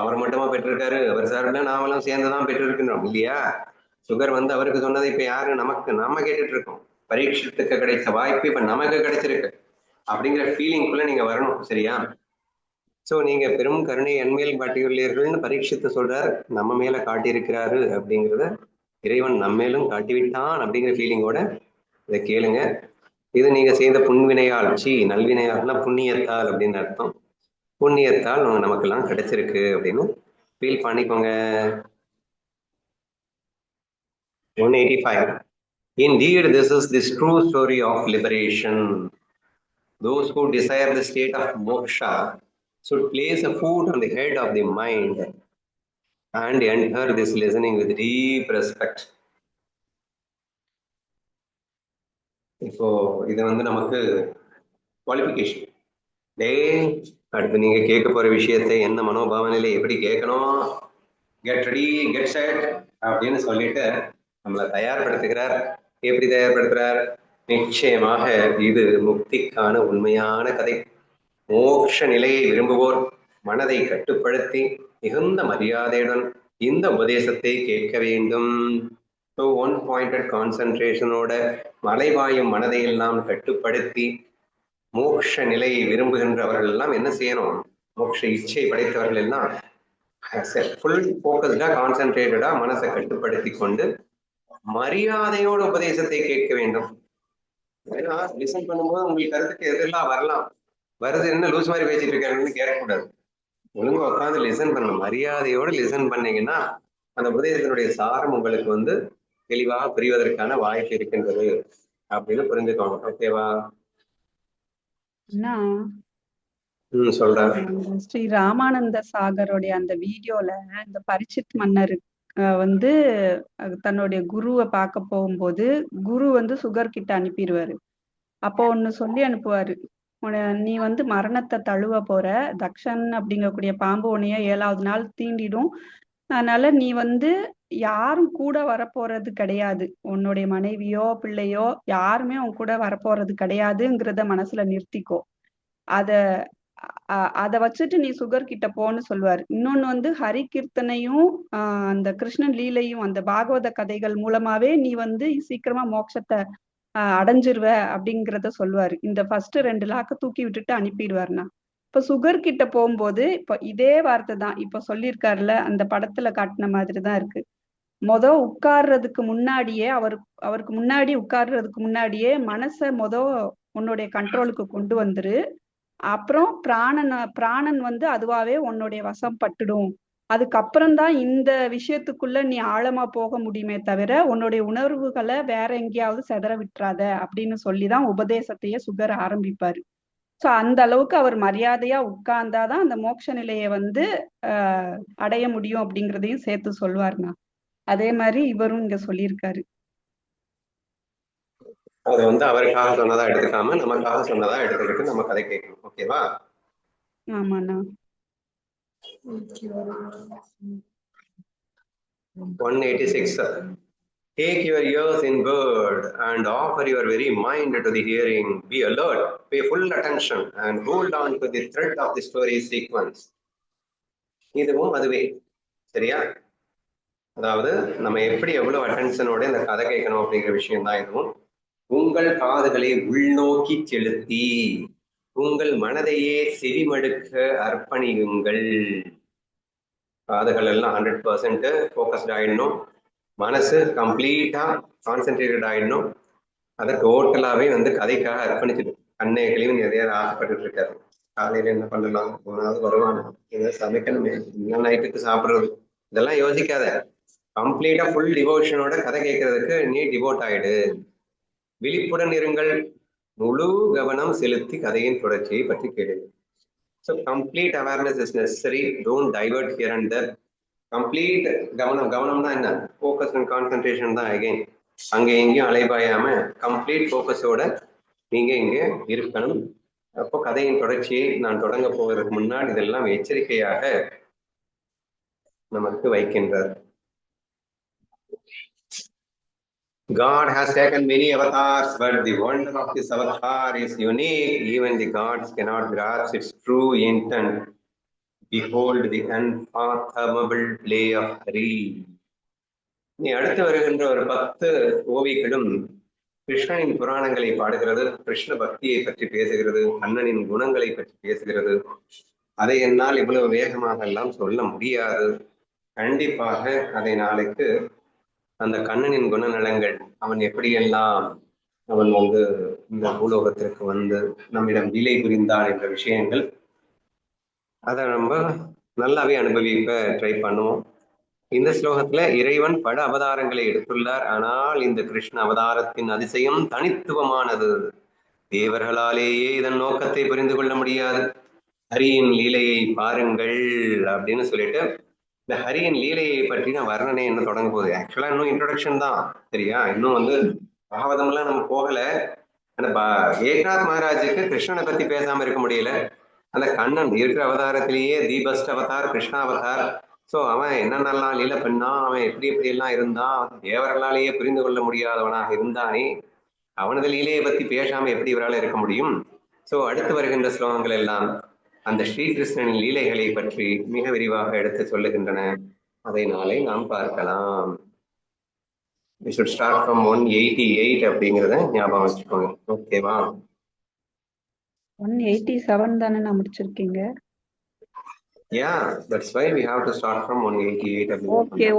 அவர் மட்டுமா பெற்றிருக்காரு, அவர் சார்பில் நாமெல்லாம் சேர்ந்துதான் பெற்றிருக்கின்றோம் இல்லையா? சுகர் அவருக்கு சொன்னதை இப்ப யாரு நம்ம கேட்டுட்டு இருக்கோம். பரீட்சத்துக்கு கிடைச்ச வாய்ப்பு இப்ப நமக்கு கிடைச்சிருக்கு அப்படிங்கிற ஃபீலிங்குள்ள நீங்க வரணும். சரியா? சோ நீங்க பெரும் கருணை என்மேல் காட்டியுள்ளீர்கள்னு பரீட்சித்து சொல்றார், நம்ம மேல காட்டியிருக்கிறாரு அப்படிங்கிறத இறைவன் நம்மேலும் காட்டிவிட்டான் அப்படிங்கிற ஃபீலிங்கோட இதை கேளுங்க. இது நீங்க செய்த புன்வினையால், நல்வினையால்னா புண்ணியத்தால் அப்படின்னு அர்த்தம். புண்ணியத்தால் நமக்கெல்லாம் கிடைச்சிருக்கு அப்படின்னு ஃபீல் பண்ணிக்கோங்க. 185. Indeed, this is the true story of liberation. Those who desire the state of moksha should place a foot on the head of the mind and enter this listening with deep respect. இப்போ இது நமக்கு qualification. அடுத்து நீங்க கேட்க போற விஷயத்தை என்ன மனோபாவனையில எப்படி கேட்கணும், கெட் ரெடி கெட் செட் அப்படின்னு சொல்லிட்டு நம்மளை தயார்படுத்துகிறார். எப்படி தயார்படுத்துறார்? நிச்சயமாக இது முக்திக்கான உண்மையான கதை. மோட்ச நிலையை விரும்புவோர் மனதை கட்டுப்படுத்தி மிகுந்த மரியாதையுடன் இந்த உபதேசத்தை கேட்க வேண்டும். ஒன் பாயிண்டட் கான்சன்ட்ரேஷனோட மலைவாயும் மனதை எல்லாம் கட்டுப்படுத்தி மோட்ச நிலையை விரும்புகின்றவர்கள் எல்லாம் என்ன செய்யணும்? மோட்ச இச்சை படைத்தவர்கள் எல்லாம் ஃபுல் ஃபோக்கஸ்டா கான்சென்ட்ரேட்டடா மனசை கட்டுப்படுத்தி கொண்டு மரியாதையோட உபதேசத்தை கேட்க வேண்டும். ஏன்னா லிசன் பண்ணும்போது உங்களுக்கு கருத்துக்கு எதெல்லாம் வரலாம், வருது என்ன லூஸ் மாதிரி பேசிட்டு இருக்காருன்னு கேட்கக்கூடாது. ஒழுங்கா உட்காந்து லிசன் பண்ணணும். மரியாதையோட லிசன் பண்ணீங்கன்னா அந்த உபதேசத்தினுடைய சாரம் உங்களுக்கு தெளிவாக புரிவதற்கான வாய்ப்பு இருக்கின்றது அப்படின்னு புரிஞ்சுக்கோங்க. ஓகேவா? சொல்றேன். ஸ்ரீ ராமானந்த சாகருடைய அந்த வீடியோல இந்த பரீட்சித் மன்னர் தன்னுடைய குருவை பார்க்க போகும்போது குரு சுகர் கிட்ட அனுப்பிடுவாரு. அப்போ ஒண்ணு சொல்லி அனுப்புவாரு, நீ மரணத்தை தழுவ போற, தக்ஷன் அப்படிங்கக்கூடிய பாம்பு உன்னைய 7வது நாள் தீண்டிடும், அதனால நீ யாரும் கூட வரப்போறது கிடையாது, உன்னுடைய மனைவியோ பிள்ளையோ யாருமே உன் கூட வரப்போறது கிடையாதுங்கிறத மனசுல நிறுத்திக்கோ. அதை வச்சுட்டு நீ சுகர் கிட்ட போன்னு சொல்லுவார். இன்னொன்னு வந்து ஹரி கீர்த்தனையும் அந்த கிருஷ்ணன் லீலையும் அந்த பாகவத கதைகள் மூலமாவே நீ வந்து சீக்கிரமா மோட்சத்தை அடைஞ்சிருவ அப்படிங்கிறத சொல்லுவாரு. இந்த ஃபர்ஸ்ட் 2 லாக்க தூக்கி விட்டுட்டு அனுப்பிடுவாருண்ணா. இப்ப சுகர் கிட்ட போகும்போது இப்ப இதே வார்த்தை தான் இப்ப சொல்லியிருக்காருல, அந்த படத்துல காட்டின மாதிரி தான் இருக்கு. உட்கார்றதுக்கு முன்னாடியே அவருக்கு முன்னாடி உட்கார்றதுக்கு முன்னாடியே மனசை உன்னுடைய கண்ட்ரோலுக்கு கொண்டு வந்துரு. அப்புறம் பிராணன் வந்து அதுவாவே உன்னுடைய வசம் பட்டுடும். அதுக்கப்புறம் தான் இந்த விஷயத்துக்குள்ள நீ ஆழமா போக முடியுமே தவிர உன்னுடைய உணர்வுகளை வேற எங்கேயாவது செதற விட்டுறாத அப்படின்னு சொல்லிதான் உபதேசத்தையே சுகர் ஆரம்பிப்பாரு. சோ அந்த அளவுக்கு அவர் மரியாதையா உட்கார்ந்தாதான் அந்த மோட்ச நிலையை வந்து அடைய முடியும் அப்படிங்கிறதையும் சேர்த்து சொல்லுவாருண்ணா. அதே மாதிரி இவரும் இங்க சொல்லியிருக்காரு. அது வந்து அவருக்காக சொன்னதா எடுத்துக்காம நமக்காக சொன்னதா எடுத்துக்கிட்டு நம்ம கதை கேட்கணும். ஓகேவா? ஆமாண்ணா. 186. Take your ears inward and offer your very mind to the hearing. Be alert, pay full attention and hold on to the thread of the story sequence. இதுவும் அதுவே. சரியா? அதாவது நம்ம எப்படி எவ்வளவு அட்டென்ஷனோட இந்த கதை கேட்கணும் அப்படிங்கிற விஷயம் தான் இதுவும். உங்கள் காதுகளை உள்நோக்கி செலுத்தி உங்கள் மனதையே செவிமடுக்க அர்ப்பணியுங்கள். காதுகள் எல்லாம் 100% ஃபோக்கஸ்ட் ஆயிடணும். மனசு கம்ப்ளீட்டா கான்சென்ட்ரேட்டட் ஆயிடணும். அதை டோட்டலாவே வந்து கதைக்காக அர்ப்பணிச்சிடும். கண்ணைகளையும் நிறைய ஆசைப்பட்டு இருக்காரு. காலையில என்ன பண்ணலாம், போனாவது வருவானா, ஏதாவது சமைக்கணுமே, இன்னும் நைட்டுக்கு சாப்பிடுறது, இதெல்லாம் யோசிக்காத. கம்ப்ளீட்டா ஃபுல் டிவோஷனோட கதை கேட்கறதுக்கு நீ டிவோட் ஆயிடு. விழிப்புடன் இருங்கள். முழு கவனம் செலுத்தி கதையின் தொடர்ச்சியை பற்றி கேளு. So complete awareness is necessary. Don't divert here and there. Complete கவனம்னா என்ன? Focus and concentration தான். அகைன் அங்க எங்கேயும் அலைபாயாம கம்ப்ளீட் ஃபோக்கஸோட நீங்க இங்க இருக்கணும். அப்போ கதையின் தொடர்ச்சியை நான் தொடங்க போவதற்கு முன்னாடி இதெல்லாம் எச்சரிக்கையாக நமக்கு வைக்கின்றார். God has taken many avatars, but the wonder of this avatar is unique. Even the gods cannot grasp its true intent. Behold the unfathomable play of Hari. நீ அடுத்து வருகின்ற ஒரு 10 ஓவிகளும் கிருஷ்ணனின் புராணங்களை பாடுகிறது, கிருஷ்ண பக்தியை பற்றி பேசுகிறது, கண்ணனின் குணங்களை பற்றி பேசுகிறது. அதை என்னால் இவ்வளவு வேகமாக எல்லாம் சொல்ல முடியாது. கண்டிப்பாக அதை நாளைக்கு அந்த கண்ணனின் குணநலங்கள், அவன் எப்படியெல்லாம் அவன் வந்து இந்த பூலோகத்திற்கு வந்து நம்மிடம் லீலை புரிந்தான் என்ற விஷயங்கள், அதை நம்ம நல்லாவே அனுபவிக்க ட்ரை பண்ணுவோம். இந்த ஸ்லோகத்துல இறைவன் பல அவதாரங்களை எடுத்துள்ளார். ஆனால் இந்த கிருஷ்ண அவதாரத்தின் அதிசயம் தனித்துவமானது. தேவர்களாலேயே இதன் நோக்கத்தை புரிந்து கொள்ள முடியாது. ஹரியின் லீலையை பாருங்கள் அப்படின்னு சொல்லிட்டு இந்த ஹரியின் லீலையை பற்றின வர்ணனை என்ன தொடங்க போகுது. ஆக்சுவலா இன்னும் இன்ட்ரோடக்ஷன் தான். சரியா? இன்னும் வந்து பாகவதம் எல்லாம் நம்ம போகல. அந்த ஏக்நாத் மகாராஜுக்கு கிருஷ்ணனை பத்தி பேசாம இருக்க முடியல. அந்த கண்ணன் இருக்கிற அவதாரத்திலேயே the best avatar Krishna avatar. So அவன் என்னென்னலாம் லீலை பண்ணான், அவன் எப்படி எல்லாம் இருந்தான், தேவர்களாலேயே புரிந்து கொள்ள முடியாதவனாக இருந்தானே, அவனது லீலையை பத்தி பேசாம எப்படி இவரால் இருக்க முடியும்? ஸோ அடுத்து வருகின்ற ஸ்லோகங்கள் எல்லாம் அந்த ஸ்ரீகிருஷ்ணனின் லீலைகளை பற்றி மிக விரிவாக எடுத்து சொல்லுகின்றன. அதை நாளை நாம் பார்க்கலாம். We should start from 188 அப்படிங்கிறத ஞாபகம் வச்சுக்கோங்க. ஓகேவா? 187 தானே நான் முடிச்சிருக்கீங்க. Yeah, that's why we have to start from 188. Okay.